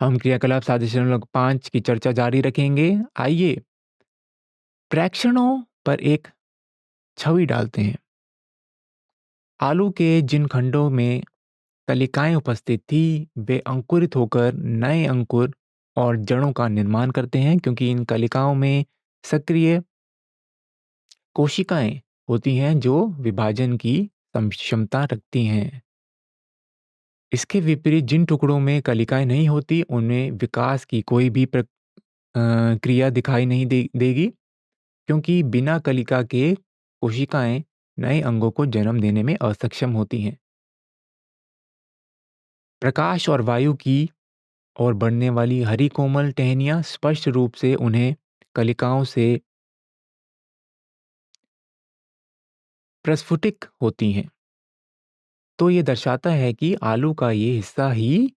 हम क्रियाकलाप 7.5 की चर्चा जारी रखेंगे। आइए प्रेक्षणों पर एक छवि डालते हैं। आलू के जिन खंडों में कलिकाएं उपस्थित थी, वे अंकुरित होकर नए अंकुर और जड़ों का निर्माण करते हैं क्योंकि इन कलिकाओं में सक्रिय कोशिकाएं होती हैं जो विभाजन की क्षमता रखती हैं। इसके विपरीत जिन टुकड़ों में कलिकाएं नहीं होती, उनमें विकास की कोई भी क्रिया दिखाई नहीं देगी क्योंकि बिना कलिका के कोशिकाएं नए अंगों को जन्म देने में असक्षम होती हैं। प्रकाश और वायु की ओर बढ़ने वाली हरी कोमल टहनियाँ स्पष्ट रूप से उन्हें कलिकाओं से प्रस्फुटित होती हैं। तो ये दर्शाता है कि आलू का ये हिस्सा ही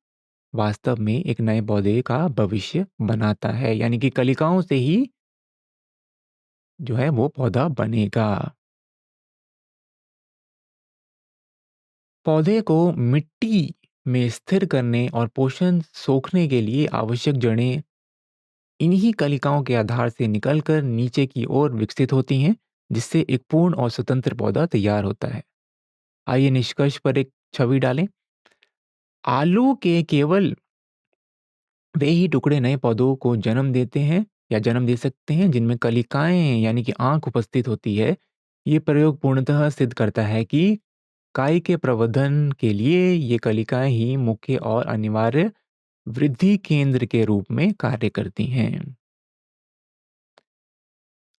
वास्तव में एक नए पौधे का भविष्य बनाता है, यानी कि कलिकाओं से ही जो है वो पौधा बनेगा। पौधे को मिट्टी में स्थिर करने और पोषण सोखने के लिए आवश्यक जड़ें इन्हीं कलिकाओं के आधार से निकलकर नीचे की ओर विकसित होती हैं, जिससे एक पूर्ण और स्वतंत्र पौधा तैयार होता है। आइए निष्कर्ष पर एक छवि डालें। आलू के केवल वे ही टुकड़े नए पौधों को जन्म देते हैं या जन्म दे सकते हैं जिनमें कलिकाएं यानी कि आंख उपस्थित होती है। ये प्रयोग पूर्णतः सिद्ध करता है कि काई के प्रवर्धन के लिए ये कलिकाएं ही मुख्य और अनिवार्य वृद्धि केंद्र के रूप में कार्य करती हैं।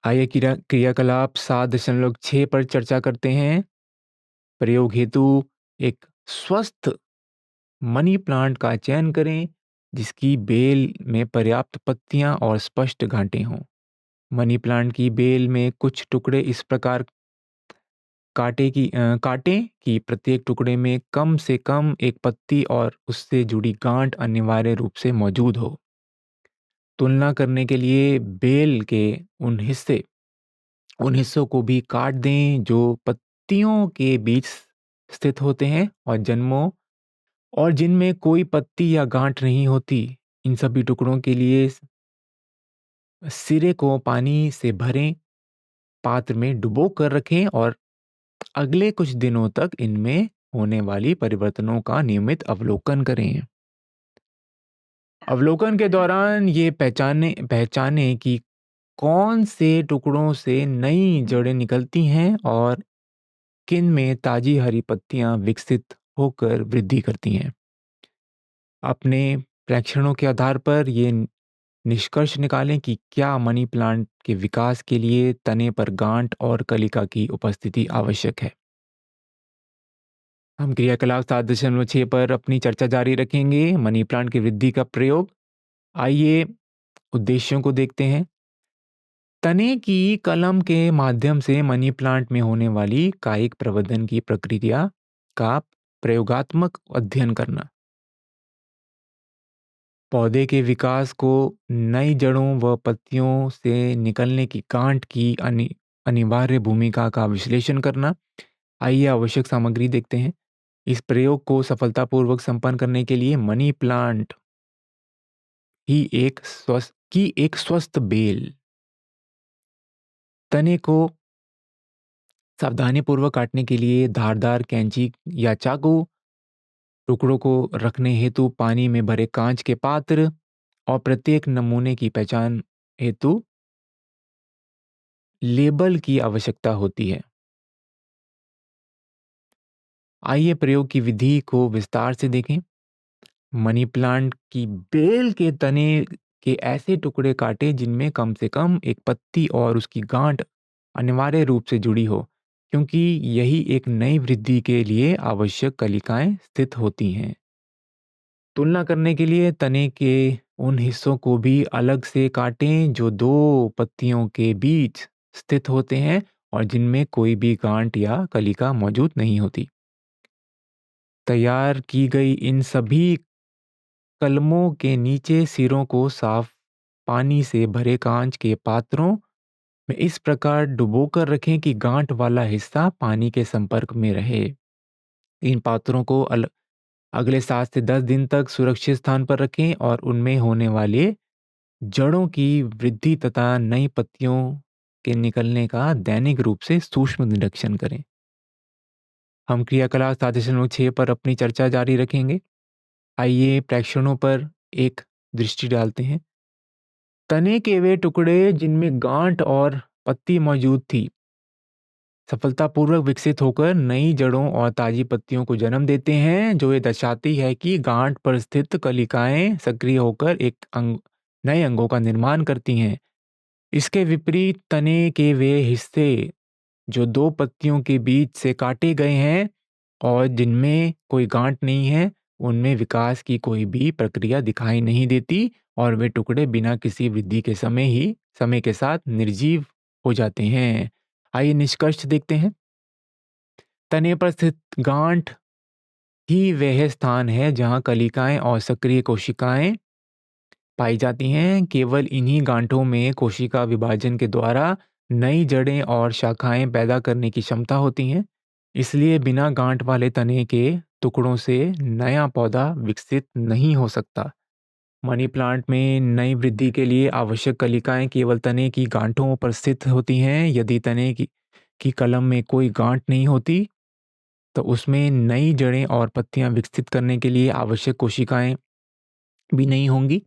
आइए क्रियाकलाप 7.6 पर चर्चा करते हैं। प्रयोग हेतु एक स्वस्थ मनी प्लांट का चयन करें जिसकी बेल में पर्याप्त पत्तियां और स्पष्ट गांठें हों। मनी प्लांट की बेल में कुछ टुकड़े इस प्रकार काटें कि प्रत्येक टुकड़े में कम से कम एक पत्ती और उससे जुड़ी गांठ अनिवार्य रूप से मौजूद हो। तुलना करने के लिए बेल के उन हिस्सों को भी काट दें जो पत्तियों के बीच स्थित होते हैं और जिनमें कोई पत्ती या गांठ नहीं होती। इन सभी टुकड़ों के लिए सिरे को पानी से भरें, पात्र में डुबो कर रखें और अगले कुछ दिनों तक इनमें होने वाली परिवर्तनों का नियमित अवलोकन करें। अवलोकन के दौरान ये पहचाने कि कौन से टुकड़ों से नई जड़ें निकलती हैं और किन में ताजी हरी पत्तियां विकसित होकर वृद्धि करती हैं। अपने प्रेक्षणों के आधार पर ये निष्कर्ष निकालें कि क्या मनी प्लांट के विकास के लिए तने पर गांठ और कलिका की उपस्थिति आवश्यक है। हम क्रियाकलाप 7.6 पर अपनी चर्चा जारी रखेंगे। मनी प्लांट की वृद्धि का प्रयोग। आइए उद्देश्यों को देखते हैं। तने की कलम के माध्यम से मनी प्लांट में होने वाली कायिक प्रवर्धन की प्रक्रिया का प्रयोगात्मक अध्ययन करना। पौधे के विकास को नई जड़ों व पत्तियों से निकलने की गांठ की अनिवार्य भूमिका का विश्लेषण करना। आइए आवश्यक सामग्री देखते हैं। इस प्रयोग को सफलतापूर्वक संपन्न करने के लिए मनी प्लांट की एक स्वस्थ बेल, तने को सावधानीपूर्वक काटने के लिए धारदार कैंची या चाकू, टुकड़ों को रखने हेतु पानी में भरे कांच के पात्र और प्रत्येक नमूने की पहचान हेतु लेबल की आवश्यकता होती है। आइए प्रयोग की विधि को विस्तार से देखें। मनी प्लांट की बेल के तने के ऐसे टुकड़े काटें जिनमें कम से कम एक पत्ती और उसकी गांठ अनिवार्य रूप से जुड़ी हो, क्योंकि यही एक नई वृद्धि के लिए आवश्यक कलिकाएं स्थित होती हैं। तुलना करने के लिए तने के उन हिस्सों को भी अलग से काटें जो दो पत्तियों के बीच स्थित होते हैं और जिनमें कोई भी गांठ या कलिका मौजूद नहीं होती। तैयार की गई इन सभी कलमों के नीचे सिरों को साफ पानी से भरे कांच के पात्रों में इस प्रकार डुबोकर रखें कि गांठ वाला हिस्सा पानी के संपर्क में रहे। इन पात्रों को अगले 7 से 10 दिन तक सुरक्षित स्थान पर रखें और उनमें होने वाले जड़ों की वृद्धि तथा नई पत्तियों के निकलने का दैनिक रूप से सूक्ष्म निरीक्षण करें। हम क्रियाकलाप 7.6 पर अपनी चर्चा जारी रखेंगे। आइए प्रेक्षणों पर एक दृष्टि डालते हैं। तने के वे टुकड़े जिनमें गांठ और पत्ती मौजूद थी सफलतापूर्वक विकसित होकर नई जड़ों और ताजी पत्तियों को जन्म देते हैं, जो ये दर्शाती है कि गांठ पर स्थित कलिकाएं सक्रिय होकर नए अंगों का निर्माण करती हैं। इसके विपरीत तने के वे हिस्से जो दो पत्तियों के बीच से काटे गए हैं और जिनमें कोई गांठ नहीं है, उनमें विकास की कोई भी प्रक्रिया दिखाई नहीं देती और वे टुकड़े बिना किसी वृद्धि के समय के साथ निर्जीव हो जाते हैं। आइए निष्कर्ष देखते हैं। तने पर स्थित गांठ ही वह स्थान है जहां कलिकाएं और सक्रिय कोशिकाएं पाई जाती हैं। केवल इन्हीं गांठों में कोशिका विभाजन के द्वारा नई जड़ें और शाखाएं पैदा करने की क्षमता होती हैं। इसलिए बिना गांठ वाले तने के टुकड़ों से नया पौधा विकसित नहीं हो सकता। मनी प्लांट में नई वृद्धि के लिए आवश्यक कलिकाएं केवल तने की गांठों पर स्थित होती हैं। यदि तने की कलम में कोई गांठ नहीं होती, तो उसमें नई जड़ें और पत्तियां विकसित करने के लिए आवश्यक कोशिकाएं भी नहीं होंगी।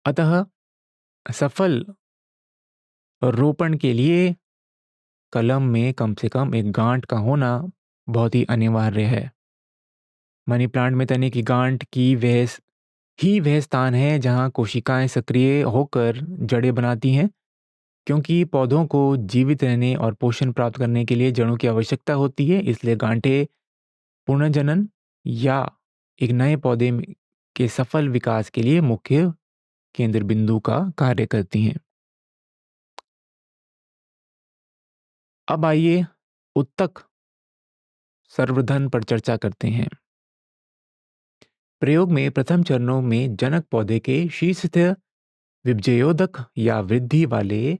अतः सफल रोपण के लिए कलम में कम से कम एक गांठ का होना बहुत ही अनिवार्य है। मनी प्लांट में तने की गांठ की वह स्थान है जहां कोशिकाएं सक्रिय होकर जड़ें बनाती हैं। क्योंकि पौधों को जीवित रहने और पोषण प्राप्त करने के लिए जड़ों की आवश्यकता होती है, इसलिए गांठें पुनर्जनन या एक नए के सफल विकास के लिए मुख्य केंद्र बिंदु का कार्य करती हैं। अब आइए उत्तक संवर्धन पर चर्चा करते हैं। प्रयोग में प्रथम चरणों में जनक पौधे के शीर्षस्थ विभजयोदक या वृद्धि वाले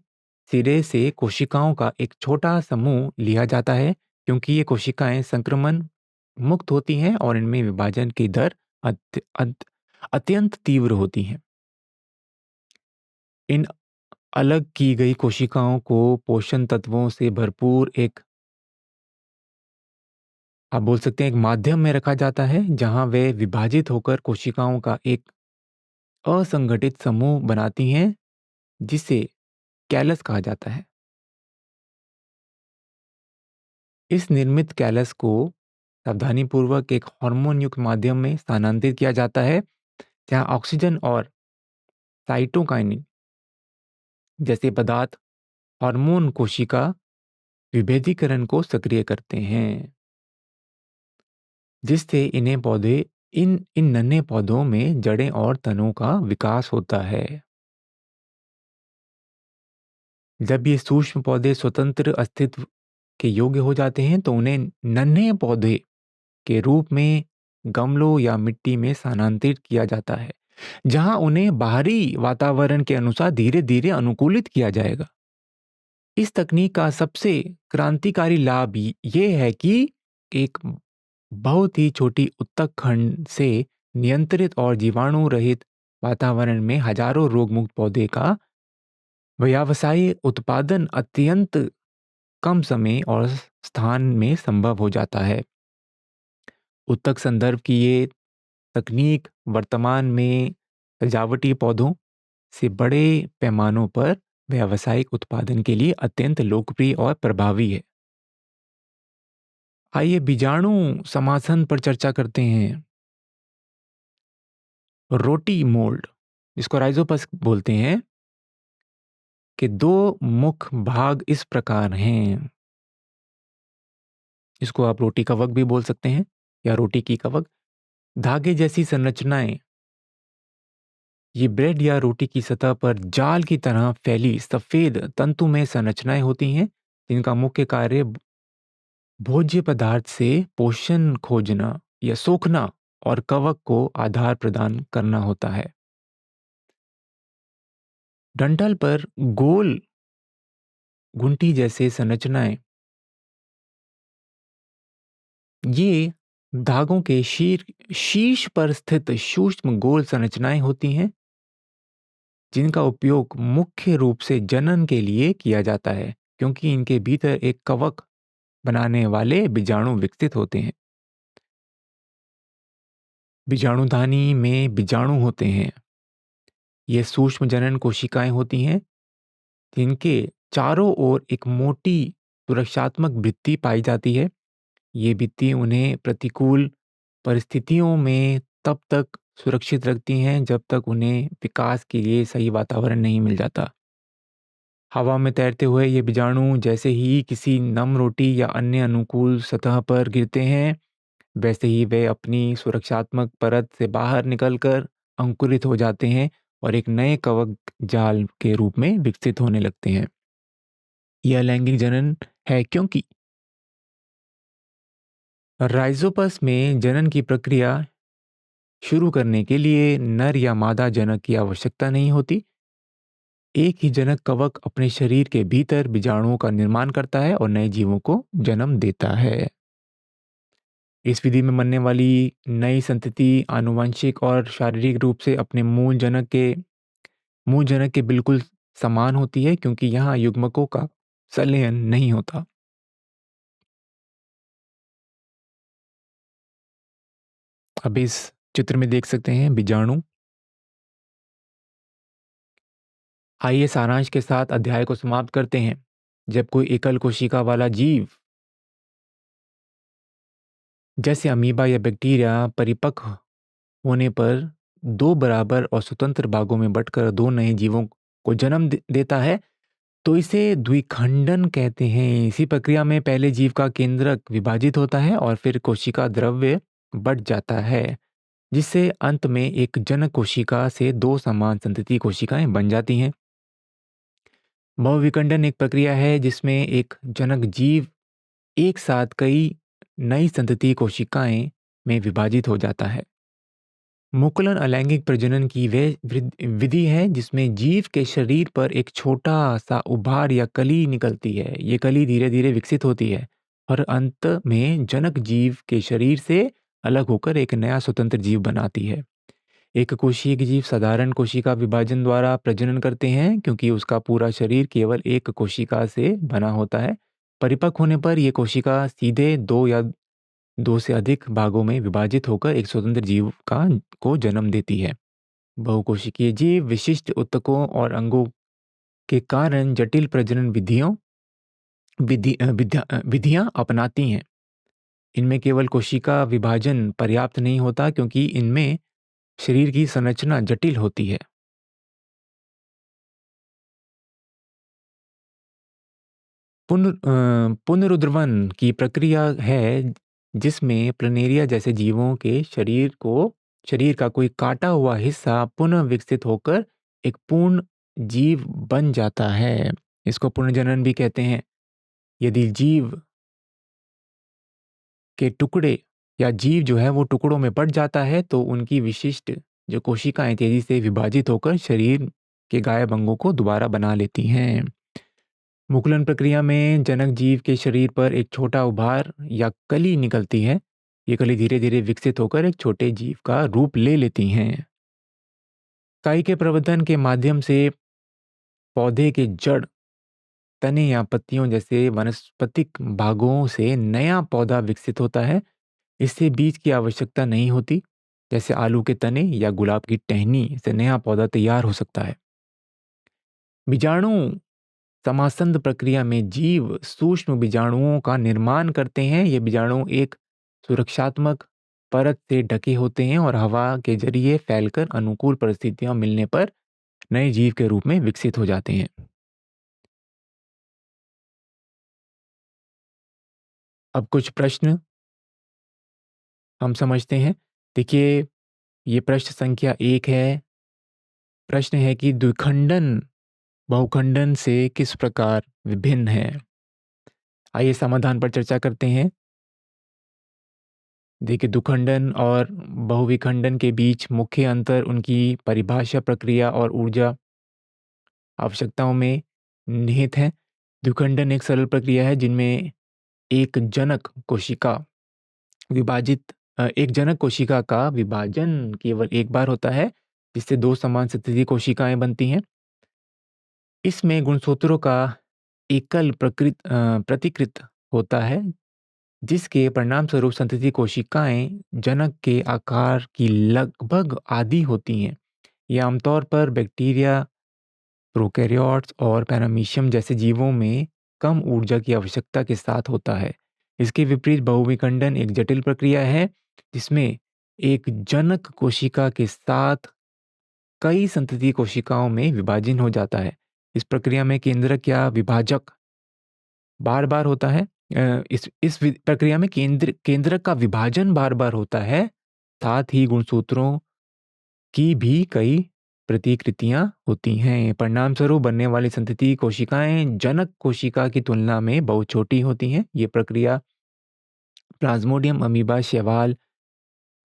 सिरे से कोशिकाओं का एक छोटा समूह लिया जाता है, क्योंकि ये कोशिकाएं संक्रमण मुक्त होती हैं और इनमें विभाजन की दर अत्यंत तीव्र होती हैं। इन अलग की गई कोशिकाओं को पोषण तत्वों से भरपूर एक, आप बोल सकते हैं, एक माध्यम में रखा जाता है जहां वे विभाजित होकर कोशिकाओं का एक असंगठित समूह बनाती हैं, जिसे कैलस कहा जाता है। इस निर्मित कैलस को सावधानीपूर्वक एक हार्मोन युक्त माध्यम में स्थानांतरित किया जाता है, जहां ऑक्सीजन और साइटोकाइनिन जैसे पदार्थ हार्मोन कोशिका विभेदीकरण को सक्रिय करते हैं, जिससे इन नन्हे पौधों में जड़ें और तनों का विकास होता है। जब ये सूक्ष्म पौधे स्वतंत्र अस्तित्व के योग्य हो जाते हैं, तो उन्हें नन्हे पौधे के रूप में गमलों या मिट्टी में स्थानांतरित किया जाता है, जहां उन्हें बाहरी वातावरण के अनुसार धीरे धीरे अनुकूलित किया जाएगा। इस तकनीक का सबसे क्रांतिकारी लाभ ये है कि एक बहुत ही छोटी उत्तक खंड से नियंत्रित और जीवाणु रहित वातावरण में हजारों रोगमुक्त पौधे का व्यावसायिक उत्पादन अत्यंत कम समय और स्थान में संभव हो जाता है। उत्तक संदर्भ की ये तकनीक वर्तमान में सजावटी पौधों से बड़े पैमानों पर व्यावसायिक उत्पादन के लिए अत्यंत लोकप्रिय और प्रभावी है। आइए बीजाणु समासन पर चर्चा करते हैं। रोटी मोल्ड, इसको राइजोपस बोलते हैं, के दो मुख्य भाग इस प्रकार हैं। इसको आप रोटी कवक भी बोल सकते हैं या रोटी की कवक। धागे जैसी संरचनाएं, ये ब्रेड या रोटी की सतह पर जाल की तरह फैली सफेद तंतुमय संरचनाएं होती हैं, जिनका मुख्य कार्य भोज्य पदार्थ से पोषण खोजना या सोखना और कवक को आधार प्रदान करना होता है। डंठल पर गोल घुंटी जैसे संरचनाएं, ये धागों के शीर्ष पर स्थित सूक्ष्म गोल संरचनाएं होती हैं, जिनका उपयोग मुख्य रूप से जनन के लिए किया जाता है, क्योंकि इनके भीतर एक कवक बनाने वाले बीजाणु विकसित होते हैं। बीजाणुधानी में बीजाणु होते हैं। ये सूक्ष्म जनन कोशिकाएं होती हैं, जिनके चारों ओर एक मोटी सुरक्षात्मक भित्ति पाई जाती है। ये भित्ति उन्हें प्रतिकूल परिस्थितियों में तब तक सुरक्षित रखती हैं जब तक उन्हें विकास के लिए सही वातावरण नहीं मिल जाता। हवा में तैरते हुए ये बीजाणु जैसे ही किसी नम रोटी या अन्य अनुकूल सतह पर गिरते हैं, वैसे ही वे अपनी सुरक्षात्मक परत से बाहर निकलकर अंकुरित हो जाते हैं और एक नए कवक जाल के रूप में विकसित होने लगते हैं। यह लैंगिक जनन है, क्योंकि राइजोपस में जनन की प्रक्रिया शुरू करने के लिए नर या मादा जनक की आवश्यकता नहीं होती। एक ही जनक कवक अपने शरीर के भीतर बीजाणुओं का निर्माण करता है और नए जीवों को जन्म देता है। इस विधि में बनने वाली नई संतति आनुवंशिक और शारीरिक रूप से अपने मूल जनक के बिल्कुल समान होती है, क्योंकि यहाँ युग्मकों का संलयन नहीं होता। अब इस चित्र में देख सकते हैं बीजाणु। आइए सारांश के साथ अध्याय को समाप्त करते हैं। जब कोई एकल कोशिका वाला जीव जैसे अमीबा या बैक्टीरिया परिपक्व होने पर दो बराबर और स्वतंत्र भागों में बंटकर दो नए जीवों को जन्म देता है, तो इसे द्विखंडन कहते हैं। इसी प्रक्रिया में पहले जीव का केंद्रक विभाजित होता है और फिर कोशिका द्रव्य बढ़ जाता है, जिससे अंत में एक जनक कोशिका से दो समान संतति कोशिकाएं बन जाती हैं। बहुविखंडन एक प्रक्रिया है जिसमें एक जनक जीव एक साथ कई नई संतति कोशिकाएं में विभाजित हो जाता है। मुकुलन अलैंगिक प्रजनन की वह विधि है जिसमें जीव के शरीर पर एक छोटा सा उभार या कली निकलती है। ये कली धीरे धीरे विकसित होती है और अंत में जनक जीव के शरीर से अलग होकर एक नया स्वतंत्र जीव बनाती है। एक कोशिकीय जीव साधारण कोशिका विभाजन द्वारा प्रजनन करते हैं, क्योंकि उसका पूरा शरीर केवल एक कोशिका से बना होता है। परिपक्व होने पर यह कोशिका सीधे दो या दो से अधिक भागों में विभाजित होकर एक स्वतंत्र जीव को जन्म देती है। बहुकोशिकीय जीव विशिष्ट ऊतकों और अंगों के कारण जटिल प्रजनन विधियां अपनाती हैं। इनमें केवल कोशिका विभाजन पर्याप्त नहीं होता, क्योंकि इनमें शरीर की संरचना जटिल होती है। पुनरुद्रवन की प्रक्रिया है जिसमें प्लनेरिया जैसे जीवों के शरीर का कोई काटा हुआ हिस्सा पुनः विकसित होकर एक पूर्ण जीव बन जाता है। इसको पुनर्जनन भी कहते हैं। यदि जीव के टुकड़े या जीव जो है वो टुकड़ों में बट जाता है, तो उनकी विशिष्ट जो कोशिकाएं तेजी से विभाजित होकर शरीर के गायब अंगों को दोबारा बना लेती हैं। मुकुलन प्रक्रिया में जनक जीव के शरीर पर एक छोटा उभार या कली निकलती है। ये कली धीरे धीरे विकसित होकर एक छोटे जीव का रूप ले लेती हैं। काई के प्रवर्धन के माध्यम से पौधे के जड़, तने या पत्तियों जैसे वनस्पतिक भागों से नया पौधा विकसित होता है। इससे बीज की आवश्यकता नहीं होती। जैसे आलू के तने या गुलाब की टहनी से नया पौधा तैयार हो सकता है। बीजाणु समासंध प्रक्रिया में जीव सूक्ष्म बीजाणुओं का निर्माण करते हैं। ये बीजाणु एक सुरक्षात्मक परत से ढके होते हैं और हवा के जरिए फैलकर अनुकूल परिस्थितियां मिलने पर नए जीव के रूप में विकसित हो जाते हैं। अब कुछ प्रश्न हम समझते हैं। देखिए, ये प्रश्न संख्या 1 है। प्रश्न है कि द्विखंडन बहुखंडन से किस प्रकार विभिन्न है। आइए समाधान पर चर्चा करते हैं। देखिए, द्विखंडन और बहुविखंडन के बीच मुख्य अंतर उनकी परिभाषा, प्रक्रिया और ऊर्जा आवश्यकताओं में निहित है। द्विखंडन एक सरल प्रक्रिया है जिनमें एक जनक कोशिका एक जनक कोशिका का विभाजन केवल एक बार होता है, जिससे दो समान स्थिति कोशिकाएं बनती हैं। इसमें गुणसूत्रों का एकल प्रतिकृत होता है, जिसके परिणामस्वरूप संतति कोशिकाएं जनक के आकार की लगभग आधी होती हैं। ये आमतौर पर बैक्टीरिया, प्रोकैरियोट्स और पैरामीशियम जैसे जीवों में कम ऊर्जा की आवश्यकता के साथ होता है। इसके विपरीत बहुविखंडन एक जटिल प्रक्रिया है जिसमें एक जनक कोशिका के साथ कई संतति कोशिकाओं में विभाजन हो जाता है। इस प्रक्रिया में केंद्रक या विभाजक बार बार होता है। प्रक्रिया में केंद्रक का विभाजन बार बार होता है। साथ ही गुणसूत्रों की भी कई प्रतिकृतियां होती हैं। परिणाम स्वरूप बनने वाली संतति कोशिकाएं जनक कोशिका की तुलना में बहुत छोटी होती हैं। ये प्रक्रिया प्लाज्मोडियम, अमीबा, शैवाल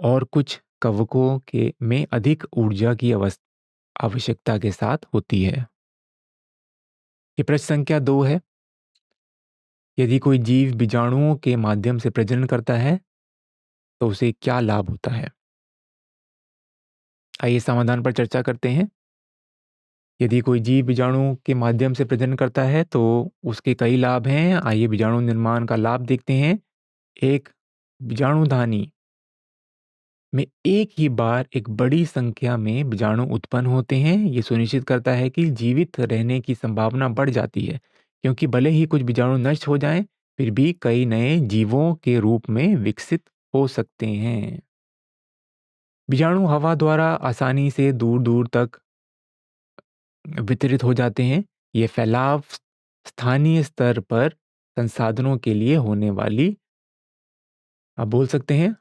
और कुछ कवकों के में अधिक ऊर्जा की आवश्यकता के साथ होती है। ये प्रश्न संख्या 2 है। यदि कोई जीव बीजाणुओं के माध्यम से प्रजनन करता है, तो उसे क्या लाभ होता है? आइए समाधान पर चर्चा करते हैं। यदि कोई जीव बीजाणु के माध्यम से प्रजनन करता है तो उसके कई लाभ हैं। आइए बीजाणु निर्माण का लाभ देखते हैं। एक, बीजाणुधानी में एक ही बार एक बड़ी संख्या में बीजाणु उत्पन्न होते हैं। ये सुनिश्चित करता है कि जीवित रहने की संभावना बढ़ जाती है, क्योंकि भले ही कुछ बीजाणु नष्ट हो जाएं, फिर भी कई नए जीवों के रूप में विकसित हो सकते हैं। बीजाणु हवा द्वारा आसानी से दूर दूर तक वितरित हो जाते हैं। ये फैलाव स्थानीय स्तर पर संसाधनों के लिए होने वाली, आप बोल सकते हैं,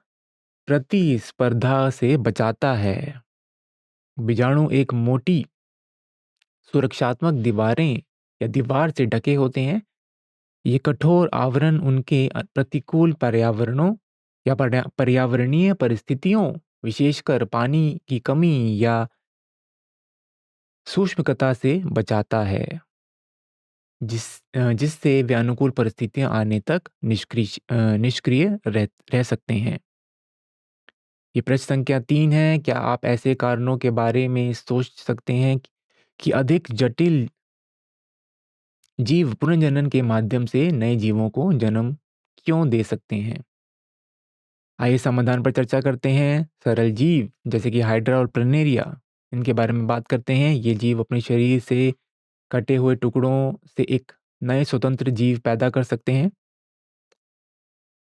प्रतिस्पर्धा से बचाता है। बीजाणु एक मोटी सुरक्षात्मक दीवारें या दीवार से ढके होते हैं। ये कठोर आवरण उनके प्रतिकूल पर्यावरणों या पर्यावरणीय परिस्थितियों, विशेषकर पानी की कमी या सूक्ष्मकता से बचाता है, जिससे वे अनुकूल परिस्थितियां आने तक निष्क्रिय रह सकते हैं। ये प्रश्न संख्या 3 है। क्या आप ऐसे कारणों के बारे में सोच सकते हैं कि अधिक जटिल जीव पुनर्जनन के माध्यम से नए जीवों को जन्म क्यों दे सकते हैं? आइए समाधान पर चर्चा करते हैं। सरल जीव जैसे कि हाइड्रा और प्लनेरिया, इनके बारे में बात करते हैं। ये जीव अपने शरीर से कटे हुए टुकड़ों से एक नए स्वतंत्र जीव पैदा कर सकते हैं।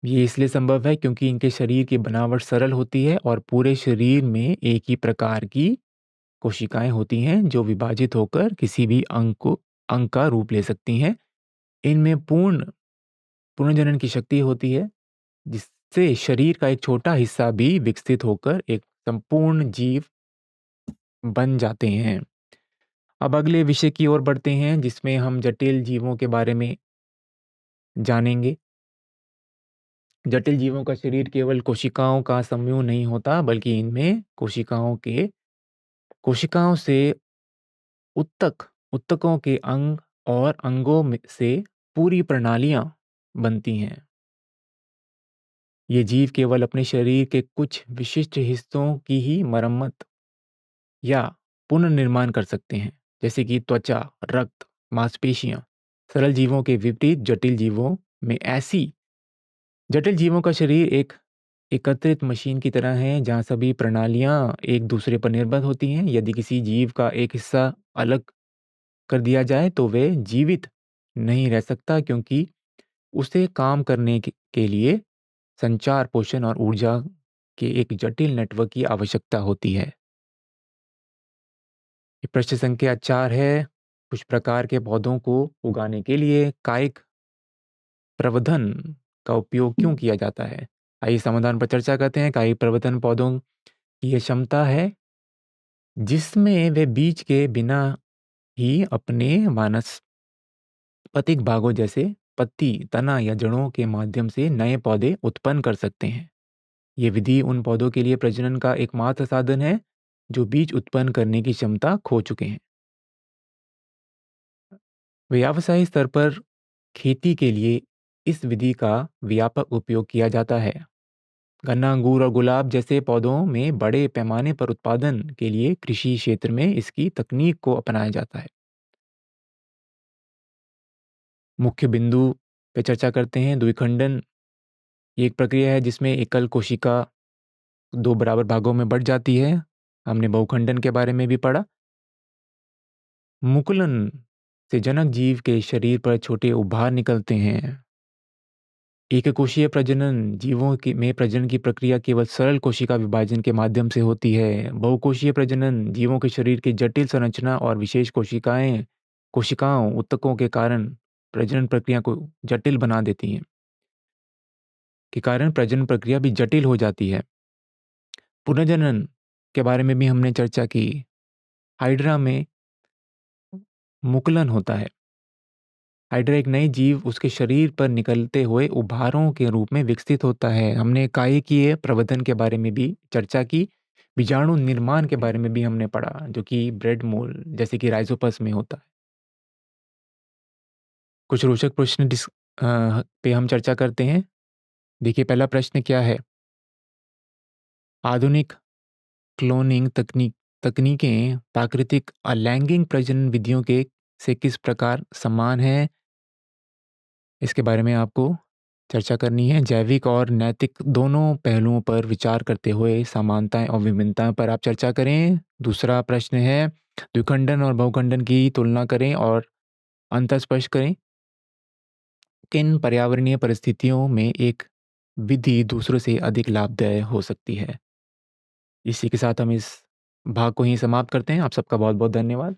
ये इसलिए संभव है क्योंकि इनके शरीर की बनावट सरल होती है और पूरे शरीर में एक ही प्रकार की कोशिकाएं होती हैं जो विभाजित होकर किसी भी अंग का रूप ले सकती हैं। इनमें पूर्ण पुनर्जनन की शक्ति होती है, जिससे शरीर का एक छोटा हिस्सा भी विकसित होकर एक संपूर्ण जीव बन जाते हैं। अब अगले विषय की ओर बढ़ते हैं, जिसमें हम जटिल जीवों के बारे में जानेंगे। जटिल जीवों का शरीर केवल कोशिकाओं का समूह नहीं होता, बल्कि इनमें कोशिकाओं से उत्तकों के अंग और अंगों से पूरी प्रणालियां बनती हैं। ये जीव केवल अपने शरीर के कुछ विशिष्ट हिस्सों की ही मरम्मत या पुनर्निर्माण कर सकते हैं, जैसे कि त्वचा, रक्त, मांसपेशियां। सरल जीवों के विपरीत जटिल जीवों का शरीर एक एकत्रित मशीन की तरह है, जहां सभी प्रणालियां एक दूसरे पर निर्भर होती हैं। यदि किसी जीव का एक हिस्सा अलग कर दिया जाए तो वे जीवित नहीं रह सकता, क्योंकि उसे काम करने के लिए संचार, पोषण और ऊर्जा के एक जटिल नेटवर्क की आवश्यकता होती है। ये प्रश्न संख्या 4 है। कुछ प्रकार के पौधों को उगाने के लिए कायिक प्रवर्धन का उपयोग क्यों किया जाता है? आइए समाधान पर चर्चा करते हैं। कायिक प्रवर्धन पौधों की यह क्षमता है जिसमें वे बीज के बिना ही अपने वानस्पतिक भागों जैसे पत्ती, तना या जड़ों के माध्यम से नए पौधे उत्पन्न कर सकते हैं। ये विधि उन पौधों के लिए प्रजनन का एकमात्र साधन है जो बीज उत्पन्न करने की क्षमता खो चुके हैं। व्यावसायिक स्तर पर खेती के लिए इस विधि का व्यापक उपयोग किया जाता है। गन्ना, अंगूर और गुलाब जैसे पौधों में बड़े पैमाने पर उत्पादन के लिए कृषि क्षेत्र में इसकी तकनीक को अपनाया जाता है। मुख्य बिंदु पे चर्चा करते हैं। द्विखंडन ये एक प्रक्रिया है जिसमें एकल कोशिका दो बराबर भागों में बढ़ जाती है। हमने बहुखंडन के बारे में भी पढ़ा। मुकुलन से जनक जीव के शरीर पर छोटे उभार निकलते हैं। एककोशीय प्रजनन जीवों में प्रजनन की प्रक्रिया केवल सरल कोशिका विभाजन के माध्यम से होती है। बहुकोशीय प्रजनन जीवों के शरीर की जटिल संरचना और विशेष कोशिकाओं ऊतकों के कारण प्रजनन प्रक्रिया को जटिल बना देती हैं, के कारण प्रजनन प्रक्रिया भी जटिल हो जाती है। पुनर्जनन के बारे में भी हमने चर्चा की। हाइड्रा में मुकुलन होता है। हाइड्रा एक नई जीव उसके शरीर पर निकलते हुए उभारों के रूप में विकसित होता है। हमने कायिकीय प्रवर्धन के बारे में भी चर्चा की। बीजाणु निर्माण के बारे में भी हमने पढ़ा, जो कि ब्रेड मोल्ड जैसे कि राइजोपस में होता है। कुछ रोचक प्रश्न पे हम चर्चा करते हैं। देखिए, पहला प्रश्न क्या है? आधुनिक क्लोनिंग तकनीकें प्राकृतिक अलैंगिक प्रजनन विधियों के से किस प्रकार समान हैं, इसके बारे में आपको चर्चा करनी है। जैविक और नैतिक दोनों पहलुओं पर विचार करते हुए समानताएं और विभिन्नताओं पर आप चर्चा करें। दूसरा प्रश्न है, द्विखंडन और बहुखंडन की तुलना करें और अंतर स्पष्ट करें। किन पर्यावरणीय परिस्थितियों में एक विधि दूसरों से अधिक लाभदायक हो सकती है। इसी के साथ हम इस भाग को यहीं समाप्त करते हैं। आप सबका बहुत बहुत धन्यवाद।